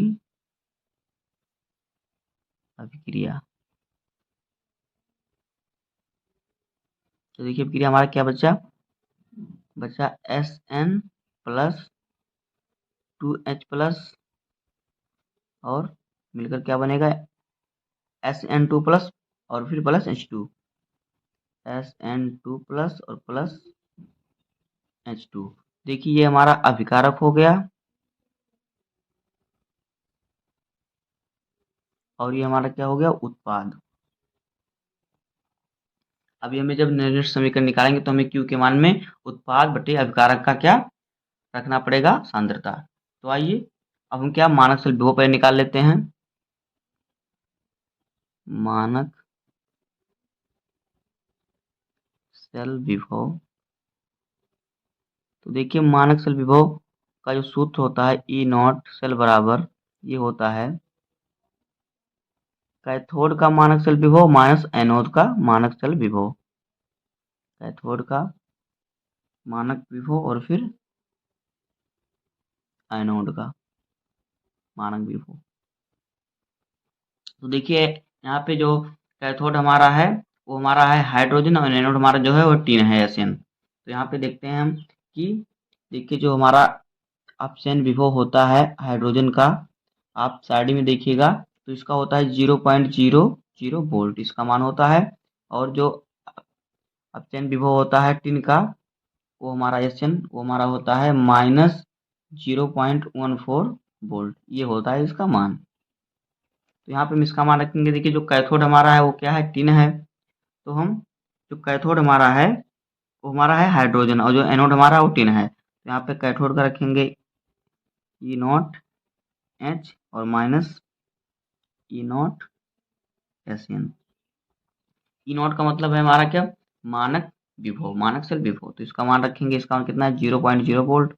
अभिक्रिया। तो देखिए अभिक्रिया हमारा क्या बचा Sn+2H+ और मिलकर क्या बनेगा Sn2+ और फिर प्लस H2, Sn2+ और प्लस H2। देखिए ये हमारा अभिकारक हो गया और ये हमारा क्या हो गया, उत्पाद। अभी हमें जब निर्दिष्ट समीकरण निकालेंगे तो हमें Q के मान में उत्पाद बटे अभिकारक का क्या रखना पड़ेगा, सांद्रता। तो आइए अब हम क्या मानक सेल विभव पर निकाल लेते हैं। मानक सेल विभव, तो देखिए मानक सेल विभव का जो सूत्र होता है E0 सेल बराबर ये होता है कैथोड का मानक सेल विभव माइनस एनोड का मानक सेल विभव। कैथोड का मानक विभव और फिर एनोड का मानक विभव। तो देखिए यहाँ पे जो कैथोड हमारा है वो हमारा है हाइड्रोजन और एनोड हमारा जो है वो टीन है एसएन। तो यहाँ पे देखते हैं हम कि देखिए जो हमारा अपचयन विभव होता है हाइड्रोजन का, आप साइड में देखिएगा तो इसका होता है 0.00 वोल्ट इसका मान होता है। और जो अपचयन विभव होता है टिन का वो हमारा एसएन वो हमारा होता है -0.14 वोल्ट, ये होता है इसका मान। तो यहाँ पे हम इसका मान रखेंगे। देखिए जो कैथोड हमारा है वो क्या है, टिन है। तो हम जो कैथोड हमारा है वो हमारा है हाइड्रोजन और जो एनोड हमारा है वो टिन है। तो यहाँ पे कैथोड का रखेंगे E0H और माइनस E0SN। E0 का मतलब है हमारा क्या, मानक विभव, मानक सेल विभव। तो इसका मान रखेंगे, इसका मान कितना है 0.0 वोल्ट,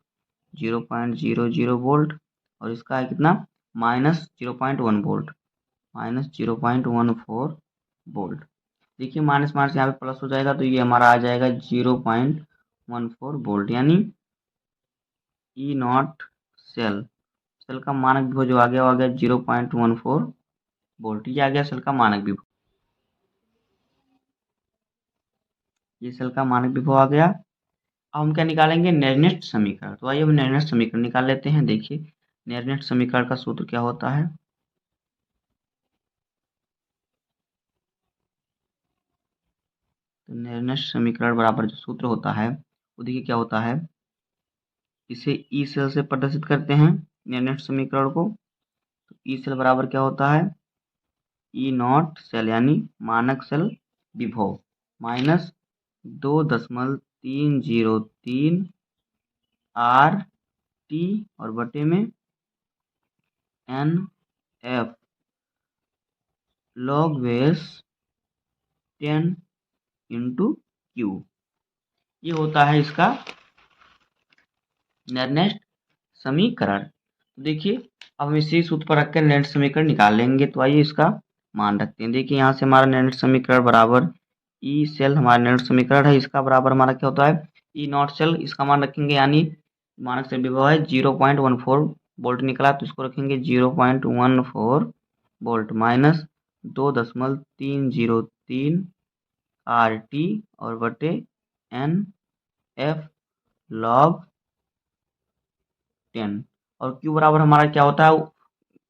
0.00 वोल्ट। और इसका है कितना -0.1 वोल्ट, -0.14 वोल्ट। देखिए माइनस माइनस यहाँ पे प्लस हो जाएगा तो ये हमारा आ जाएगा 0.14 वोल्ट। यानी E0 सेल सेल का मानक विभव जो आ गया वो आ गया 0.14 वोल्ट। ये आ गया सेल का मानक विभव, ये सेल का मानक विभव आ गया। अब हम क्या निकालेंगे, निर्दिष्ट समीकरण। तो आइए हम निर्दिष्ट समीकरण निकाल लेते हैं। देखिए निर्दिष्ट समीकरण का सूत्र क्या होता है, तो निर्दिष्ट समीकरण बराबर जो सूत्र होता है वो देखिए क्या होता है, इसे ई सेल से प्रदर्शित करते हैं निर्दिष्ट समीकरण को। तो ई सेल बराबर क्या होता है, E0 सेल यानी मानक सेल विभव माइनस 2.303 RT और बटे में NF log base 10 into Q। ये होता है इसका निर्दिष्ट समीकरण। तो देखिए अब हम इसी सूत्र पर रखकर निर्दिष्ट समीकरण निकाल लेंगे। तो आइए इसका मान रखते हैं। देखिए यहाँ से हमारा निर्दिष्ट समीकरण बराबर ई सेल हमारा निर्दिष्ट समीकरण है, इसका बराबर हमारा क्या होता है E0 सेल, इसका मान रखेंगे यानी मानक सेल विभव है 0.14 वोल्ट निकला तो इसको रखेंगे 0.14 वोल्ट माइनस 2.303 RT और बटे NF log 10। और Q बराबर हमारा क्या होता है, Q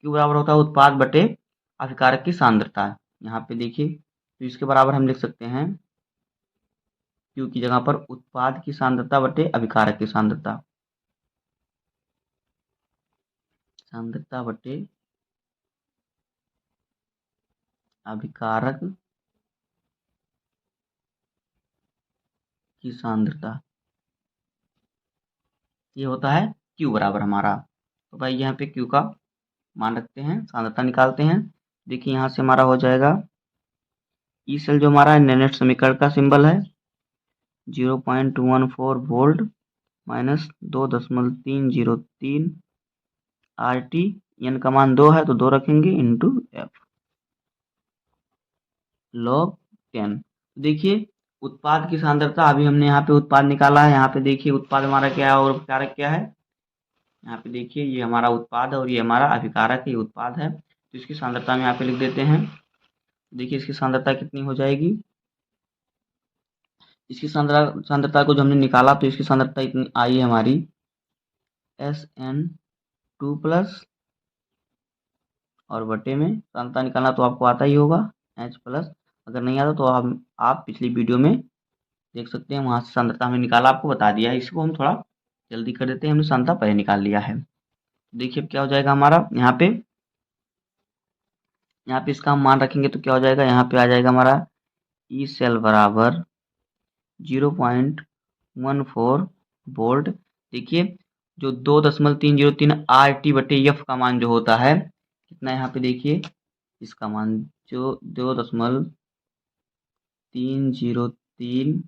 बराबर होता है उत्पाद बटे अभिकारक की सांद्रता। यहाँ पे देखिए, तो इसके बराबर हम लिख सकते हैं Q की जगह पर उत्पाद की सांद्रता बटे अभिकारक की सांद्रता, सांद्रता बटे अभिकारक की सांद्रता, ये होता है Q बराबर हमारा। तो भाई यहाँ पे Q का मान रखते हैं, सांद्रता निकालते हैं। देखिए यहाँ से हमारा हो जाएगा ई सेल जो हमारा नेनेट समीकरण का सिंबल है 0.14 वोल्ट माइनस 2.303 RT, एन का मान 2 है तो 2 रखेंगे इंटू एफ लॉग 10। देखिए उत्पाद की सांद्रता, अभी हमने यहाँ पे उत्पाद निकाला है। यहाँ पे देखिए उत्पाद हमारा क्या है और अभिकारक क्या है। यहाँ पे देखिए ये हमारा उत्पाद है और ये हमारा अभिकारक है, ये उत्पाद है। तो इसकी सांद्रता में यहाँ पे लिख देते हैं। देखिए इसकी सांद्रता कितनी हो जाएगी, इसकी सांद्रता को जो हमने निकाला तो इसकी सांद्रता इतनी आई है हमारी SN2+ और बटे में सांद्रता निकालना तो आपको आता ही होगा H+। अगर नहीं आता तो आप पिछली वीडियो में देख सकते हैं, वहाँ से सांद्रता हमने निकाला, आपको बता दिया है। इसको हम थोड़ा जल्दी कर देते हैं, हमने सांद्रता पहले निकाल लिया है। देखिए अब क्या हो जाएगा हमारा, यहाँ पे इसका हम मान रखेंगे तो क्या हो जाएगा, यहाँ पे आ जाएगा हमारा ई सेल बराबर 0.14 वोल्ट। देखिए जो 2.303 RT बटे एफ का मान जो होता है कितना, यहाँ पे देखिए इसका मान जो 2.303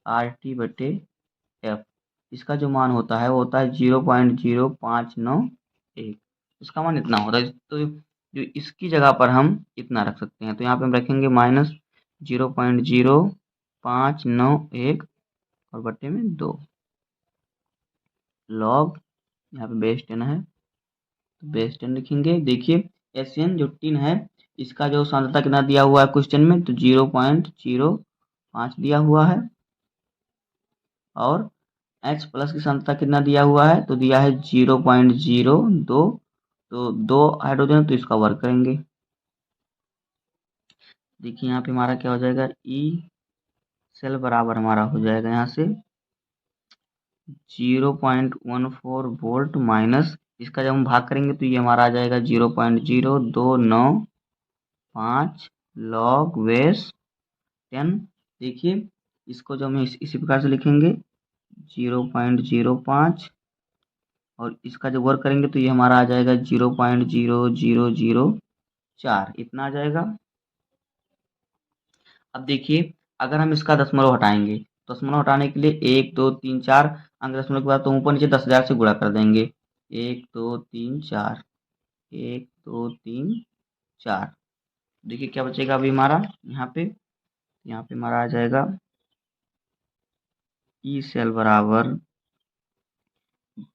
RT बटे एफ, इसका जो मान होता है वो होता है 0.0591, इसका मान इतना होता है। तो जो इसकी जगह पर हम इतना रख सकते हैं, तो यहाँ पे हम रखेंगे -0.0591 और बटे में 2 लॉग, यहाँ पे बेस 10 है तो बेस 10 लिखेंगे। देखिए SN जो टिन है इसका जो सांद्रता कितना दिया हुआ है क्वेश्चन में, तो 0.05 दिया हुआ है और H+ की सांद्रता कितना दिया हुआ है, तो दिया है 0.02, तो 2 हाइड्रोजन तो इसका वर्क करेंगे। देखिए यहाँ पे हमारा क्या हो जाएगा, ई सेल बराबर हमारा हो जाएगा यहाँ से 0.14 वोल्ट माइनस इसका जब हम भाग करेंगे तो ये हमारा आ जाएगा 0.0295 लॉग बेस 10। देखिए इसको जो हम इसी प्रकार से लिखेंगे 0.05 और इसका जब वर्क करेंगे तो ये हमारा आ जाएगा 0.0004, इतना आ जाएगा। अब देखिए अगर हम इसका दशमलव हटाएंगे, दशमलव हटाने के लिए 1 2 3 4 अंक दशमलव के बाद तो ऊपर नीचे 10,000 से गुणा कर देंगे, 1 2 3 4 1 2 3 4। देखिए क्या बचेगा अभी हमारा, यहाँ पे हमारा आ जाएगा ई सेल बराबर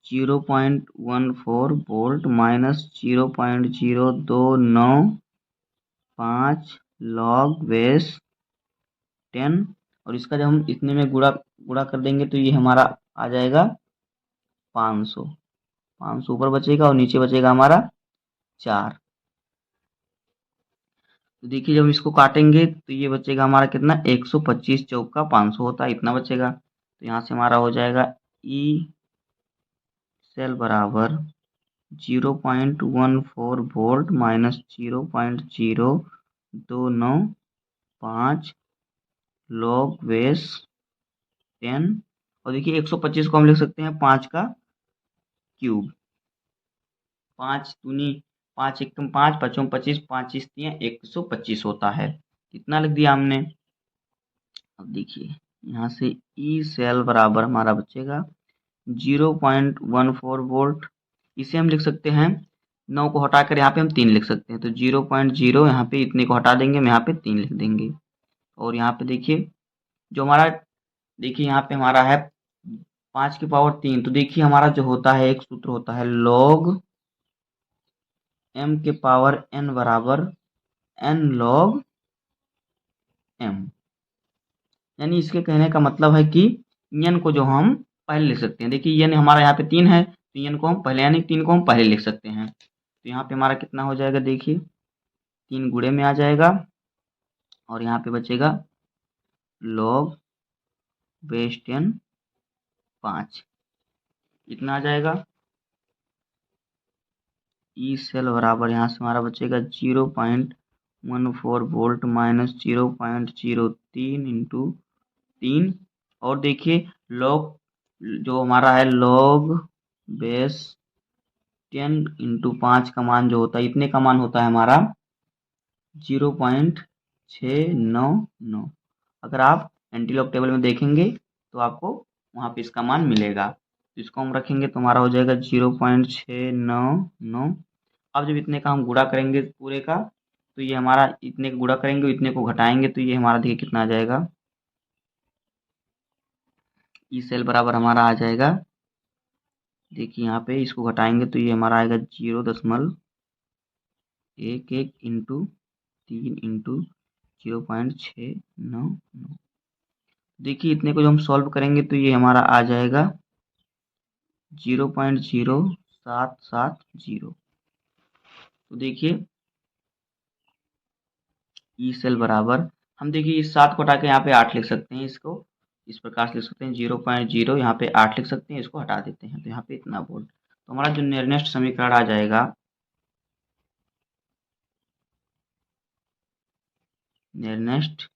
0.14 वोल्ट माइनस 0.0295 लॉग बेस 10 और इसका जब हम इतने में गुणा कर देंगे तो ये हमारा आ जाएगा 500 ऊपर बचेगा और नीचे बचेगा हमारा 4। तो देखिए जब हम इसको काटेंगे तो ये बचेगा हमारा कितना, 125 चौक का 500 होता है, इतना बचेगा। तो यहाँ से हमारा हो जाएगा ई सेल बराबर 0.14 वोल्ट माइनस 0.0295 लॉग बेस 10 और देखिए 125 को हम लिख सकते हैं 5 का क्यूब, 5 दूनी 5 एकम 5 5 25 5 125 होता है, कितना लिख दिया हमने। अब देखिए यहाँ से ई सेल बराबर हमारा बचेगा 0.14 वोल्ट, इसे हम लिख सकते हैं 9 को हटाकर यहाँ पे हम 3 लिख सकते हैं, तो 0.0 यहाँ पे इतने को हटा देंगे, हम यहाँ पे 3 लिख देंगे। और यहाँ पे देखिए जो हमारा, देखिए यहाँ पे हमारा है 5 की पावर 3, तो देखिए हमारा जो होता है एक सूत्र होता है log m के पावर n बराबर n log m, यानी इसके कहने का मतलब है कि n को जो हम पहले लिख सकते हैं। देखिए n हमारा यहाँ पे 3 है तो n को हम पहले, यानी 3 को हम पहले लिख सकते हैं। तो यहाँ पे हमारा कितना हो जाएगा, देखिए 3 गुणे में आ जाएगा और यहाँ पे बचेगा log बेस 10 5, इतना आ जाएगा। ई सेल बराबर यहाँ से हमारा बचेगा 0.14 वोल्ट माइनस 0.03 इंटू 3, और देखिए लॉग जो हमारा है लॉग बेस 10 इंटू 5 का मान जो होता है, इतने का मान होता है हमारा 0.699। अगर आप एंटी लॉग टेबल में देखेंगे तो आपको वहाँ पे इसका मान मिलेगा। तो इसको हम रखेंगे तो हमारा हो जाएगा 0.699। अब जब इतने का हम गुणा करेंगे पूरे का, तो ये हमारा इतने का गुणा करेंगे, इतने को घटाएंगे तो ये हमारा देखिए कितना आ जाएगा, ई सेल बराबर हमारा आ जाएगा, देखिए यहाँ पे इसको घटाएंगे तो ये हमारा आएगा 0.11 इंटू 3 इंटू 0.699। देखिए इतने को जो हम सॉल्व करेंगे तो ये हमारा आ जाएगा 0.0770। तो देखिए ई सेल बराबर, हम देखिए इस 7 को हटा के यहाँ पे 8 लिख सकते हैं, इसको इस प्रकार से लिख सकते हैं 0.0 यहाँ पे 8 लिख सकते हैं, इसको हटा देते हैं तो यहाँ पे इतना वोल्ट। तो हमारा जो नियरेस्ट समीकरण आ जाएगा, नियरेस्ट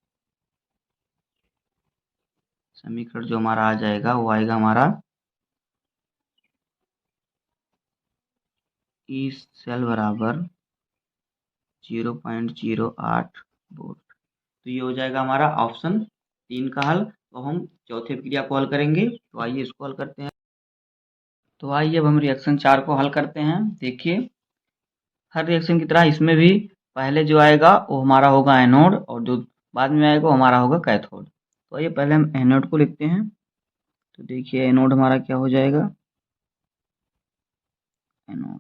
समीकरण जो हमारा आ जाएगा वो आएगा हमारा ई सेल बराबर 0.08 वोल्ट। तो ये हो जाएगा हमारा ऑप्शन 3 का हल। तो हम चौथे क्रिया को हल करेंगे, तो आइए इसको हल करते हैं। तो आइए अब हम रिएक्शन 4 को हल करते हैं। देखिए हर रिएक्शन की तरह इसमें भी पहले जो आएगा वो हमारा होगा एनोड और जो बाद में आएगा वो हमारा होगा कैथोड। तो आइए पहले हम एनोड को लिखते हैं। तो देखिए एनोड हमारा क्या हो जाएगा, एनोड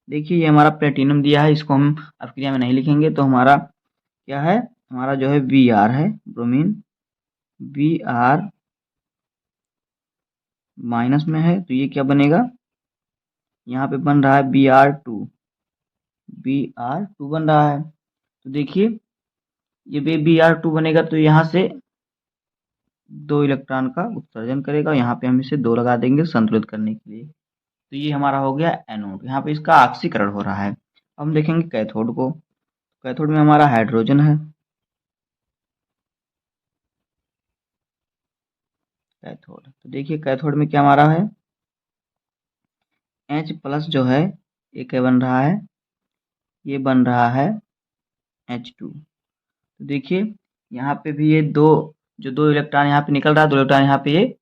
देखिए ये हमारा प्लेटिनम दिया है, इसको हम अब क्रिया में नहीं लिखेंगे। तो हमारा क्या है, हमारा जो है बी आर है, ब्रोमीन बी आर माइनस में है, तो ये क्या बनेगा, यहाँ पे बन रहा है Br2, Br2 बन रहा है। तो देखिए ये Br2 बनेगा तो यहाँ से 2 इलेक्ट्रॉन का उत्सर्जन करेगा, यहाँ पे हम इसे 2 लगा देंगे संतुलित करने के लिए। तो ये हमारा हो गया एनोड, यहाँ पे इसका ऑक्सीकरण हो रहा है। अब हम देखेंगे कैथोड को। कैथोड में हमारा हाइड्रोजन है, कैथोड। तो देखिए कैथोड में क्या हमारा है, H प्लस जो है ये क्या बन रहा है, ये बन रहा है H2। तो देखिए यहाँ पे भी ये दो इलेक्ट्रॉन यहाँ पे निकल रहा है, 2 इलेक्ट्रॉन यहाँ पे, ये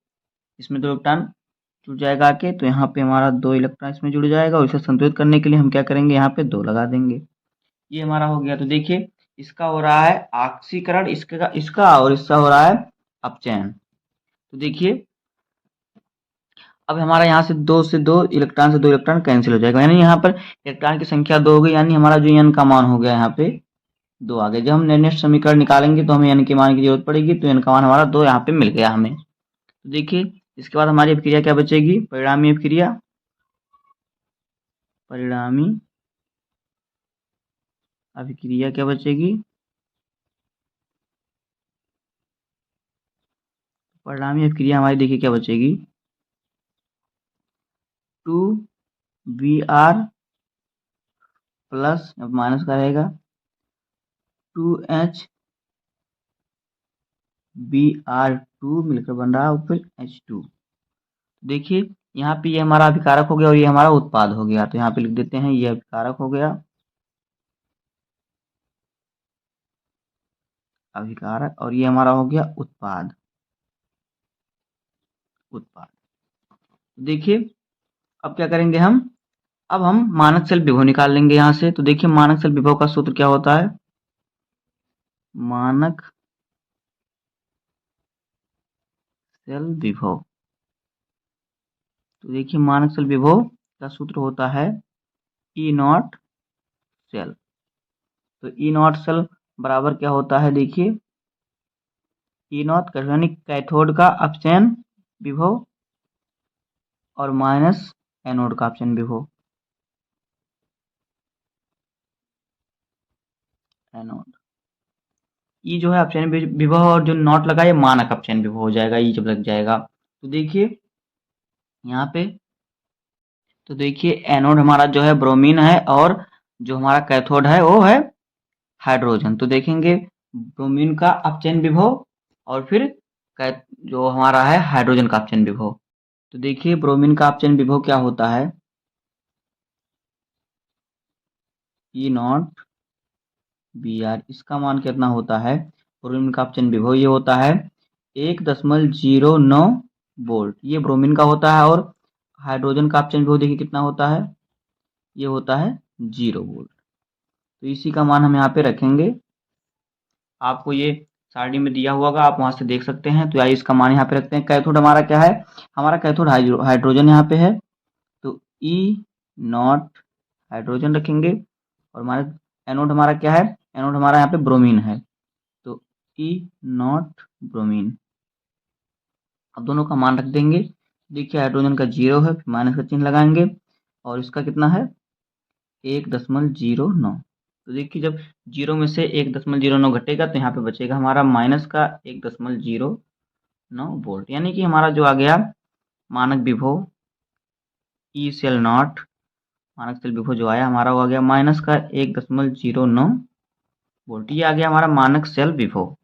इसमें 2 इलेक्ट्रॉन जुड़ जाएगा आके, तो यहाँ पे हमारा 2 इलेक्ट्रॉन इसमें जुड़ जाएगा और इसे संतुलित करने के लिए हम क्या करेंगे, यहाँ पे 2 लगा देंगे। ये हमारा हो गया। तो देखिए इसका हो रहा है ऑक्सीकरण, इसका और इसका हो रहा है अपचयन। तो देखिए अब हमारा यहाँ से 2 इलेक्ट्रॉन कैंसिल हो जाएगा, यानी यहाँ पर इलेक्ट्रॉन की संख्या 2 हो गई, यानी हमारा जो n का मान हो गया यहाँ पे 2 आ गए। जब हम नेक्स्ट समीकरण निकालेंगे तो हमें n के मान की जरूरत पड़ेगी, तो n का मान हमारा 2 यहाँ पे मिल गया हमें। तो देखिए इसके बाद हमारी अभिक्रिया क्या बचेगी, परिणामी अभिक्रिया, परिणामी अभिक्रिया क्या बचेगी, परिणामी अभिक्रिया हमारी देखिए क्या बचेगी, 2Br प्लस अब माइनस का रहेगा 2H Br2 मिलकर बन रहा है फिर H2। देखिए यहाँ पे ये हमारा अभिकारक हो गया और ये हमारा उत्पाद हो गया, तो यहाँ पे लिख देते हैं ये अभिकारक हो गया, अभिकारक, और ये हमारा हो गया उत्पाद, उत्पाद। देखिए अब क्या करेंगे हम, अब हम मानक सेल विभव निकाल लेंगे यहाँ से। तो देखिए मानक सेल विभव का सूत्र क्या होता है, मानक सेल विभव। तो देखिए मानक सेल विभव का सूत्र होता है ई नॉट सेल। तो ई नॉट सेल बराबर क्या होता है, देखिए ई नॉट यानी कैथोड का अपचयन विभव और माइनस एनोड का अपचयन विभव। एनोड। ई जो है अपचयन विभव और जो नॉट लगा ये मानक अपचयन विभव हो जाएगा, ई जब लग जाएगा। तो देखिए यहाँ पे, तो देखिए एनोड हमारा जो है ब्रोमीन है और जो हमारा कैथोड है वो है हाइड्रोजन। तो देखेंगे ब्रोमीन का अपचयन विभव और फिर जो हमारा है हाइड्रोजन का अपचयन विभव। तो देखिए ब्रोमीन का अपचयन विभव क्या होता है, ई नॉट बी आर, इसका मान कितना होता है, ब्रोमीन का अपचयन विभव ये होता है 1.09 वोल्ट, ये ब्रोमीन का होता है। और हाइड्रोजन का अपचयन विभव देखिए कितना होता है, ये होता है 0 वोल्ट। तो इसी का मान हम यहाँ पे रखेंगे, आपको ये सारणी में दिया हुआ होगा, आप वहां से देख सकते हैं। तो आइए इसका मान यहाँ पे रखते हैं। कैथोड हमारा क्या है, हमारा कैथोड हाइड्रोजन यहाँ पे है, तो ई नॉट हाइड्रोजन रखेंगे। और हमारा एनोड हमारा क्या है, एनोड हमारा यहाँ पे ब्रोमीन है, तो ई नॉट ब्रोमीन। अब दोनों का मान रख देंगे। देखिए हाइड्रोजन का 0 है, फिर माइनस का चिन्ह लगाएंगे और इसका कितना है 1.09। तो देखिए जब 0 में से 1.09 घटेगा तो यहाँ पे बचेगा हमारा माइनस का 1.09 वोल्ट, यानी कि हमारा जो आ गया मानक विभव ई सेल नॉट, मानक सेल विभव जो आया हमारा वो आ गया माइनस का 1.09 वोल्ट। ये आ गया हमारा मानक सेल विभव,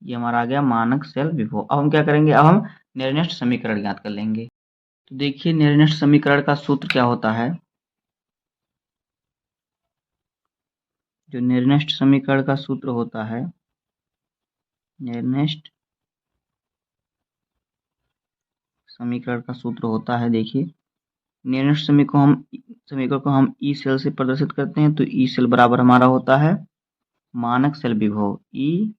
ये हमारा आ गया मानक सेल विभव। अब हम क्या करेंगे, अब हम निर्दिष्ट समीकरण ज्ञात कर लेंगे। तो देखिए निर्दिष्ट समीकरण का सूत्र क्या होता है, जो निर्दिष्ट समीकरण का सूत्र होता है, निर्दिष्ट समीकरण का सूत्र होता है, देखिए निर्दिष्ट समीकरण को हम ई सेल से प्रदर्शित करते हैं। तो ई सेल बराबर हमारा होता है मानक सेल विभव ई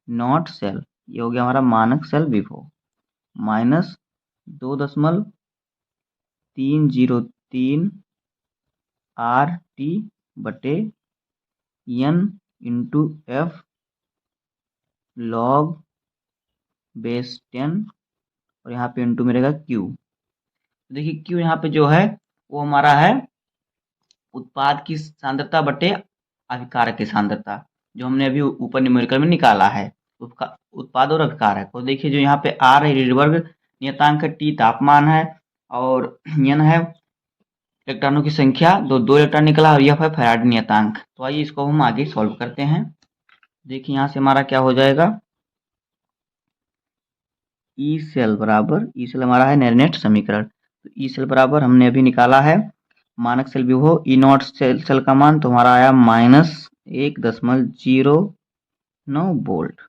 नॉट सेल, ये हो गया हमारा मानक सेल विभव, माइनस 2.303 आर टी बटे N into F log base 10, और यहाँ पे इंटू में रहेगा क्यू। देखिए क्यू यहाँ पे जो है वो हमारा है उत्पाद की सांद्रता बटे अभिकारक की सांद्रता, जो हमने अभी ऊपर न्यूमेरिकल में निकाला है उत्पाद और अभिकारक। और देखिए जो यहाँ पे आर है रिडबर्ग नियतांक है, टी तापमान है, और एन है इलेक्ट्रॉनों की संख्या, दो इलेक्ट्रॉन निकला, और एफ है फैराडे नियतांक। तो आइए इसको हम आगे सॉल्व करते हैं। देखिए यहाँ से हमारा क्या हो जाएगा, ई सेल बराबर, ई सेल हमारा है निर्दिष्ट समीकरण, तो ई सेल बराबर हमने अभी निकाला है मानक सेल विभव ई नॉट सेल का मान, तो हमारा आया माइनस 1.09 वोल्ट,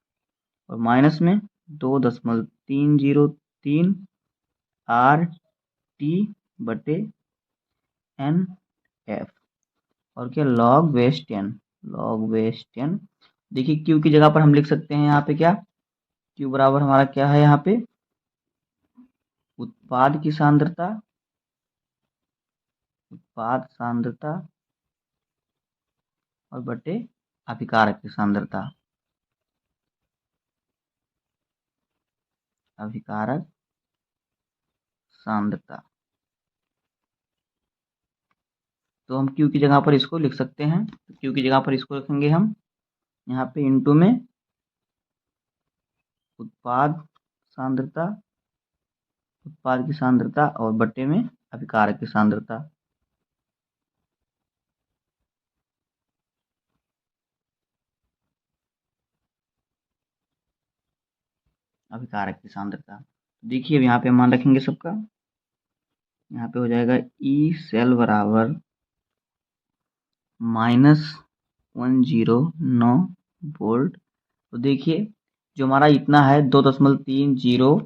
और माइनस में 2.303 आर टी बटे एन एफ, और क्या लॉग बेस 10, लॉग बेस 10। देखिए क्यू की जगह पर हम लिख सकते हैं यहाँ पे क्या, क्यू बराबर हमारा क्या है यहाँ पे उत्पाद की सांद्रता, उत्पाद सांद्रता और बटे अभिकारक की सांद्रता, अभिकारक सांद्रता। तो हम क्यू की जगह पर इसको लिख सकते हैं, तो क्यू की जगह पर इसको रखेंगे हम यहाँ पे इंटू में उत्पाद सांद्रता, उत्पाद की सांद्रता और बटे में अभिकारक की सांद्रता। अभिकारक की सांद्रता देखिए अब यहाँ पे मान रखेंगे सबका, यहाँ पे हो जाएगा ई सेल बराबर -109 वोल्ट। तो देखिए जो हमारा इतना है 2.30,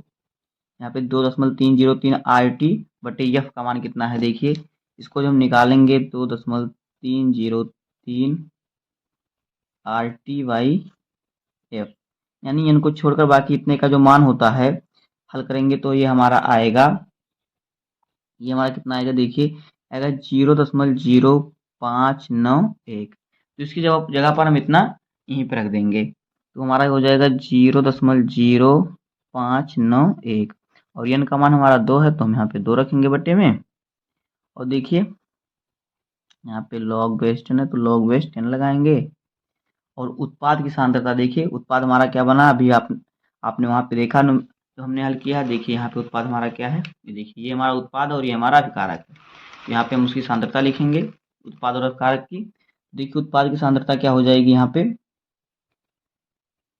यहाँ पे 2.303 आर टी बटे एफ का मान कितना है, देखिए इसको जब हम निकालेंगे 2.303 आर टी बाई एफ, यानी इनको छोड़कर बाकी इतने का जो मान होता है हल करेंगे तो ये हमारा आएगा, ये हमारा कितना आएगा, देखिए आएगा 0.0591। तो इसकी जगह पर हम इतना यहीं पर रख देंगे, तो हमारा हो जाएगा 0.0591, और एन का मान हमारा 2 है तो हम यहाँ पे 2 रखेंगे बटे में। और देखिए यहाँ पे log बेस 10 है तो log बेस 10 लगाएंगे। और उत्पाद की सांद्रता देखिए, उत्पाद हमारा क्या बना, अभी आपने वहाँ पे देखा न, तो हमने हल किया। देखिए यहाँ पे उत्पाद हमारा क्या है, ये देखिए ये हमारा उत्पाद और ये हमारा अभिकारक है। तो यहाँ पे हम उसकी सांद्रता लिखेंगे, उत्पाद और अभिकारक की। देखिए उत्पाद की सांद्रता क्या हो जाएगी, यहाँ पे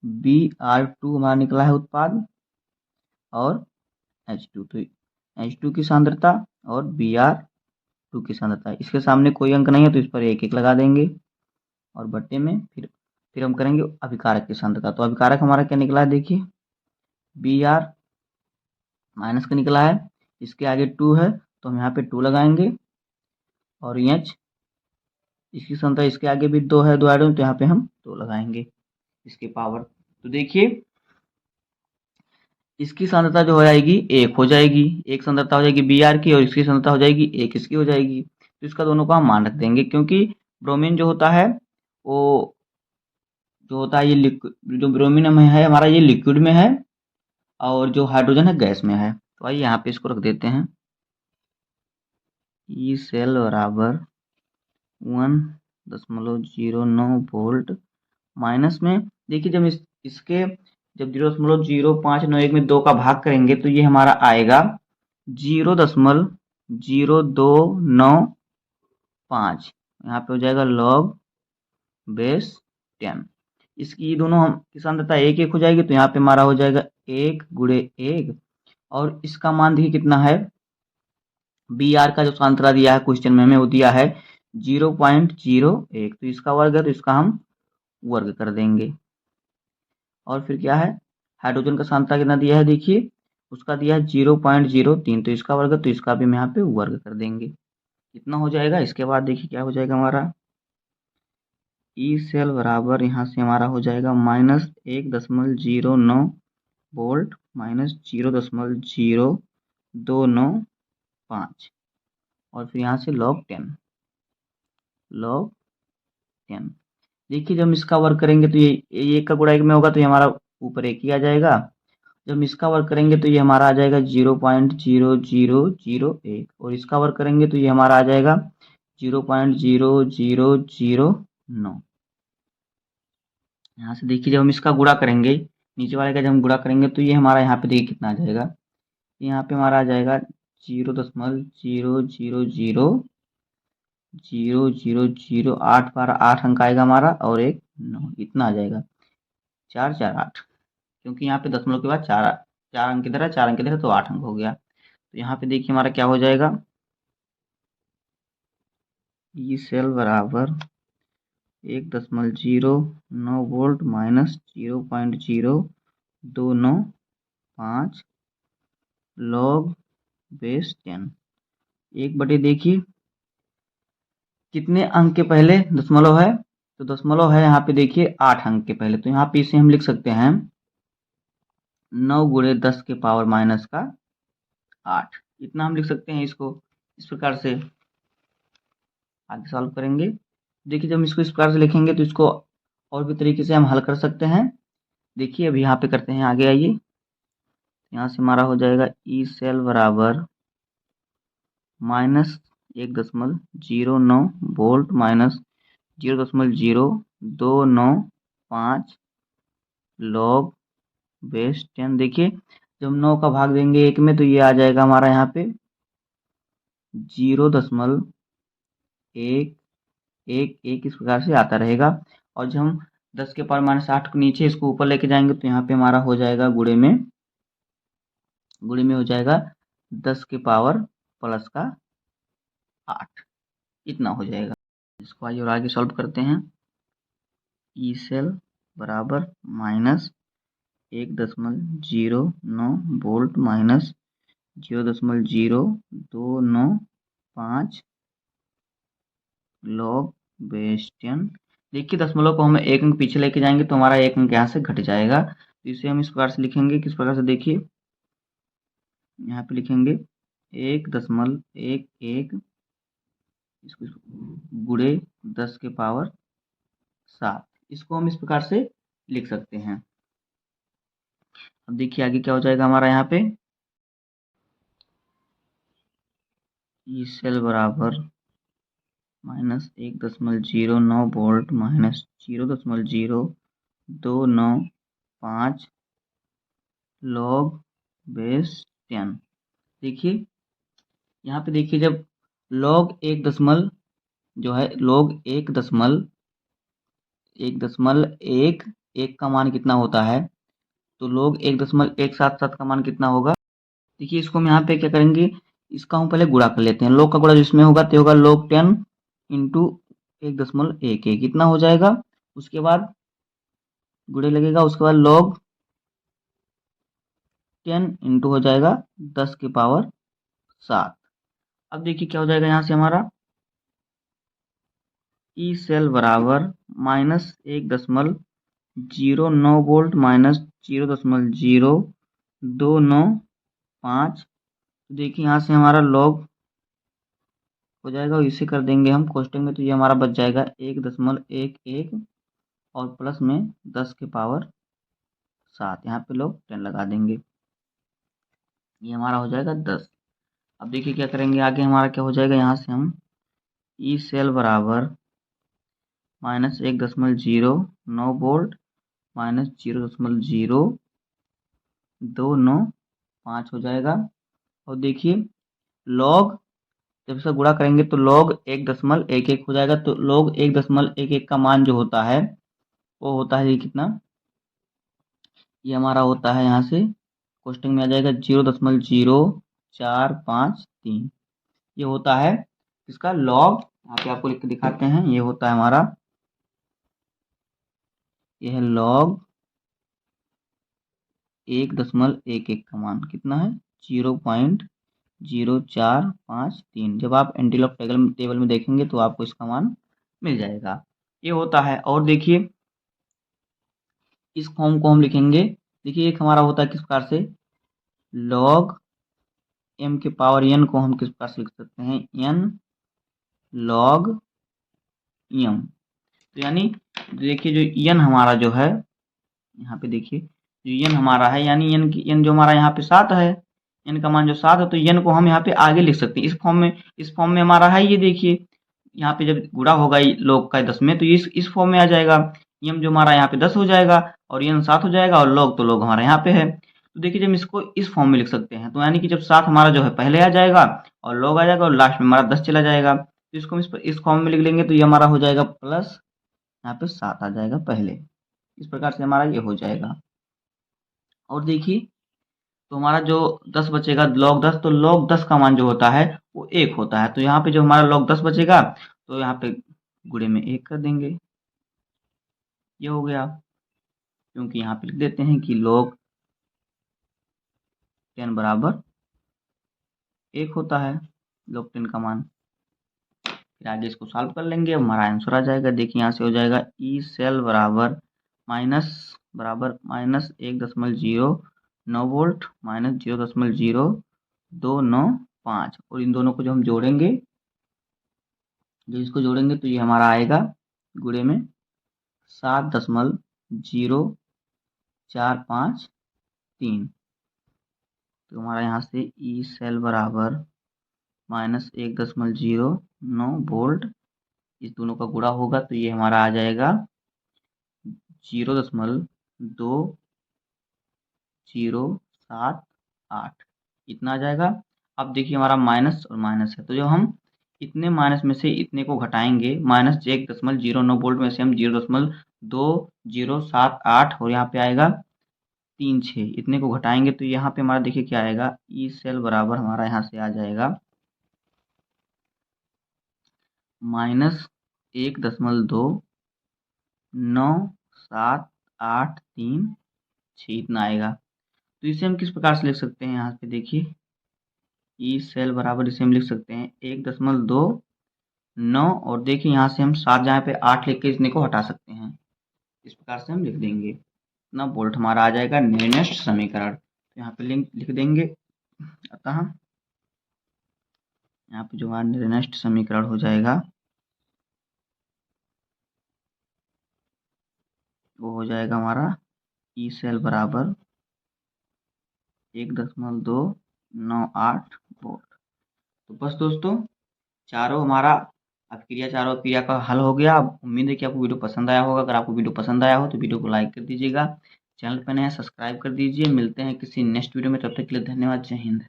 Br2 हमारा निकला है उत्पाद, और H2, तो H2 की सांद्रता और Br2 की सांद्रता। इसके सामने कोई अंक नहीं है तो इस पर एक एक लगा देंगे, और बट्टे में फिर हम करेंगे अभिकारक की सांद्रता। तो अभिकारक हमारा क्या निकला है, देखिए Br माइनस का निकला है, इसके आगे 2 है तो हम यहाँ पे 2 लगाएंगे, और H इसकी सांद्रता इसके आगे भी 2 है, 2 ऐड तो यहाँ पे हम 2 लगाएंगे इसके पावर। तो देखिए इसकी सांद्रता जो हो जाएगी एक हो जाएगी, एक सांद्रता हो जाएगी Br की, और इसकी सांद्रता हो जाएगी एक इसकी हो जाएगी। तो इसका दोनों का हम मान रख देंगे, क्योंकि ब्रोमीन जो होता है वो जो होता है ये लिक्विड, जो ब्रोमीन में है हमारा ये लिक्विड में है, और जो हाइड्रोजन है गैस में है। तो आइए यहाँ पे इसको रख देते हैं, ई सेल बराबर 1.09 वोल्ट माइनस में। देखिए जब इसके जब 0.0591 में 2 का भाग करेंगे तो ये हमारा आएगा 0.0295। यहाँ पे हो जाएगा log बेस 10। इसकी दोनों हम की सांद्रता एक एक हो जाएगी, तो यहाँ पे हमारा हो जाएगा 1 × 1, और इसका मान देखिए कितना है, Br का जो सांद्रता दिया है क्वेश्चन में हमें वो दिया है 0.01, तो इसका वर्ग है तो इसका हम वर्ग कर देंगे। और फिर क्या है, हाइड्रोजन का सांद्रता कितना दिया है, देखिए उसका दिया है 0.03, तो इसका वर्ग, तो इसका भी हम यहाँ पे वर्ग कर देंगे। कितना हो जाएगा, इसके बाद देखिए क्या हो जाएगा हमारा, ई सेल बराबर यहाँ से हमारा हो जाएगा -1.09 वोल्ट माइनस 0.0295, और फिर यहाँ से log 10। देखिए जब हम इसका वर्ग करेंगे तो ये एक का गुणा एक में होगा, तो ये हमारा ऊपर एक ही आ जाएगा। जब हम इसका वर्ग करेंगे तो ये हमारा आ जाएगा 0.0001, और इसका वर्ग करेंगे तो ये हमारा आ जाएगा 0.0009। यहाँ से देखिए जब हम इसका गुणा करेंगे, नीचे वाले का जब हम गुणा करेंगे तो ये हमारा यहाँ पे देखिए कितना आ जाएगा, यहाँ पे हमारा आ जाएगा 0.0008 बार 8 अंक आएगा हमारा, और एक 9, इतना आ जाएगा 448, क्योंकि यहाँ पे दशमलव के बाद 4 अंक इधर है, 4 अंक इधर है, तो 8 अंक हो गया। तो यहाँ पे देखिए हमारा क्या हो जाएगा, ई सेल बराबर 1.09 वोल्ट माइनस 0.0295 log बेस 10। एक बटे देखिए कितने अंक के पहले दशमलव है, तो दशमलव है यहाँ पे देखिए 8 अंक के पहले, तो यहाँ पे इसे हम लिख सकते हैं 9 × 10 के पावर माइनस का 8, इतना हम लिख सकते हैं इसको इस प्रकार से। आगे सॉल्व करेंगे, देखिए जब इसको इस प्रकार से लिखेंगे तो इसको और भी तरीके से हम हल कर सकते हैं। देखिए अभी यहाँ पे करते हैं, आगे आइए, यहाँ से हमारा हो जाएगा ई सेल बराबर -1.09 वोल्ट माइनस 0.0295 log बेस 10। देखिए जब 9 का भाग देंगे 1 में तो ये आ जाएगा हमारा यहाँ पे 0.111 इस प्रकार से आता रहेगा। और जब हम 10 के पावर -8 को नीचे इसको ऊपर लेके जाएंगे तो यहाँ पे हमारा हो जाएगा गुणे में हो जाएगा 10 के पावर +8, इतना हो जाएगा। इसको आइए और आगे सॉल्व करते हैं, ई सेल बराबर -1.09 वोल्ट माइनस 0.0295 log बेस 10। देखिए दशमलव को हम एक अंक पीछे लेके जाएंगे तो हमारा एक अंक यहाँ से घट जाएगा, तो इसे हम इस प्रकार से लिखेंगे, किस प्रकार से, देखिए यहाँ पे लिखेंगे 1.11 इसको गुणे 10 के पावर 7, इसको हम इस प्रकार से लिख सकते हैं। अब देखिए आगे क्या हो जाएगा हमारा, यहाँ पे ई सेल बराबर -1.09 वोल्ट -0.0295 log बेस 10। देखिए यहाँ पे देखिए, जब log 1 दशमल जो है log 1.1 का मान कितना होता है, तो log 1.177 का मान कितना होगा। देखिए इसको हम यहाँ पे क्या करेंगे, इसका हम पहले गुणा कर लेते हैं। log का गुणा जिसमें होगा तो होगा log 10 इंटू 1.11 कितना हो जाएगा। उसके बाद गुणे लगेगा, उसके बाद log 10 इंटू हो जाएगा 10 की पावर 7। अब देखिए क्या हो जाएगा यहाँ से हमारा ई सेल बराबर -1.09 वोल्ट -0.0295। देखिए यहाँ से हमारा लॉग हो जाएगा और इसे कर देंगे हम कोष्टक में, तो ये हमारा बच जाएगा 1.11 और प्लस में 10 की पावर 7। यहाँ पे लोग 10 लगा देंगे, ये हमारा हो जाएगा 10। अब देखिए क्या करेंगे आगे, हमारा क्या हो जाएगा, यहाँ से हम ई सेल बराबर -1.09 वोल्ट -0.0295 हो जाएगा। और देखिए लॉग जब इसका गुणा करेंगे तो log 1.11 हो जाएगा। तो log 1.11 का मान जो होता है वो होता है ये कितना, ये हमारा होता है यहाँ से क्वेश्चन में आ जाएगा 0.0453। ये होता है इसका log, यहाँ पे आपको लिख के दिखाते हैं, ये होता है हमारा, ये है log 1.11 का मान कितना है 0.0453। जब आप एंटीलॉग टेबल में देखेंगे तो आपको इसका मान मिल जाएगा, ये होता है। और देखिए इस फॉर्म को हम लिखेंगे, देखिए एक हमारा होता है किस प्रकार से, log m के पावर n को हम किस प्रकार से लिख सकते हैं, n log m। तो यानी देखिए जो n हमारा जो है, यहाँ पे देखिए जो n हमारा है, यानी n जो हमारा यहाँ पे 7 है, n का मान जो 7 है, तो n को हम यहाँ पे आगे लिख सकते हैं इस फॉर्म में हमारा है। ये देखिए यहाँ पे जब गुणा होगा log का 10 में तो इस फॉर्म में आ जाएगा, m जो हमारा यहाँ पे 10 हो जाएगा और n 7 हो जाएगा और log तो log हमारा यहाँ पे है। तो देखिए जब इसको इस फॉर्म में लिख सकते हैं, तो यानी कि जब 7 हमारा जो है पहले आ जाएगा और log आ जाएगा और लास्ट में हमारा 10 चला जाएगा, तो इसको हम इस फॉर्म में लिख लेंगे, तो ये हमारा हो जाएगा प्लस यहाँ पे 7 आ जाएगा पहले। इस प्रकार से हमारा ये हो जाएगा। और देखिए तो हमारा जो 10 बचेगा log 10, तो log 10 का मान जो होता है वो 1 होता है। तो यहाँ पे जो हमारा log 10 बचेगा तो यहाँ पे गुणे में 1 कर देंगे, ये हो गया। क्योंकि यहाँ पे लिख देते हैं कि log 10 बराबर 1 होता है, log 10 का मान। फिर आगे इसको सॉल्व कर लेंगे, हमारा आंसर आ जाएगा। देखिए यहाँ से हो जाएगा ई सेल बराबर -1.09 वोल्ट -0.0295, और इन दोनों को जो हम जोड़ेंगे, जो इसको जोड़ेंगे तो ये हमारा आएगा गुणे में 7.0453। तो हमारा यहाँ से ई सेल बराबर -1.09 वोल्ट, इस दोनों का गुणा होगा तो ये हमारा आ जाएगा 0.2078, इतना आ जाएगा। अब देखिए हमारा माइनस और माइनस है, तो जब हम इतने माइनस में से इतने को घटाएंगे, -1.09 वोल्ट में से हम 0.2078 और यहाँ पे आएगा 36, इतने को घटाएंगे तो यहाँ पे हमारा देखिए क्या आएगा, ई सेल बराबर हमारा यहाँ से आ जाएगा -1.297836, इतना आएगा। तो इसे हम किस प्रकार से लिख सकते हैं, यहाँ पे देखिए ई सेल बराबर इसे हम लिख सकते हैं 1.29, और देखिए यहाँ से हम 7 जहाँ पे 8 लिख के इसने को हटा सकते हैं, इस प्रकार से हम लिख देंगे, इतना वोल्ट हमारा आ जाएगा निर्दिष्ट समीकरण। तो यहाँ पे लिख देंगे, अतः यहाँ पे जो हमारा निर्दिष्ट समीकरण हो जाएगा वो हो जाएगा हमारा ई सेल बराबर 1.298 वोल्ट। तो बस दोस्तों चारों हमारा अब क्रिया चार और क्रिया का हल हो गया। अब उम्मीद है कि आपको वीडियो पसंद आया होगा। अगर आपको वीडियो पसंद आया हो तो वीडियो को लाइक कर दीजिएगा। चैनल पर नए हैं सब्सक्राइब कर दीजिए। मिलते हैं किसी नेक्स्ट वीडियो में, तब तक के लिए धन्यवाद। जय हिंद।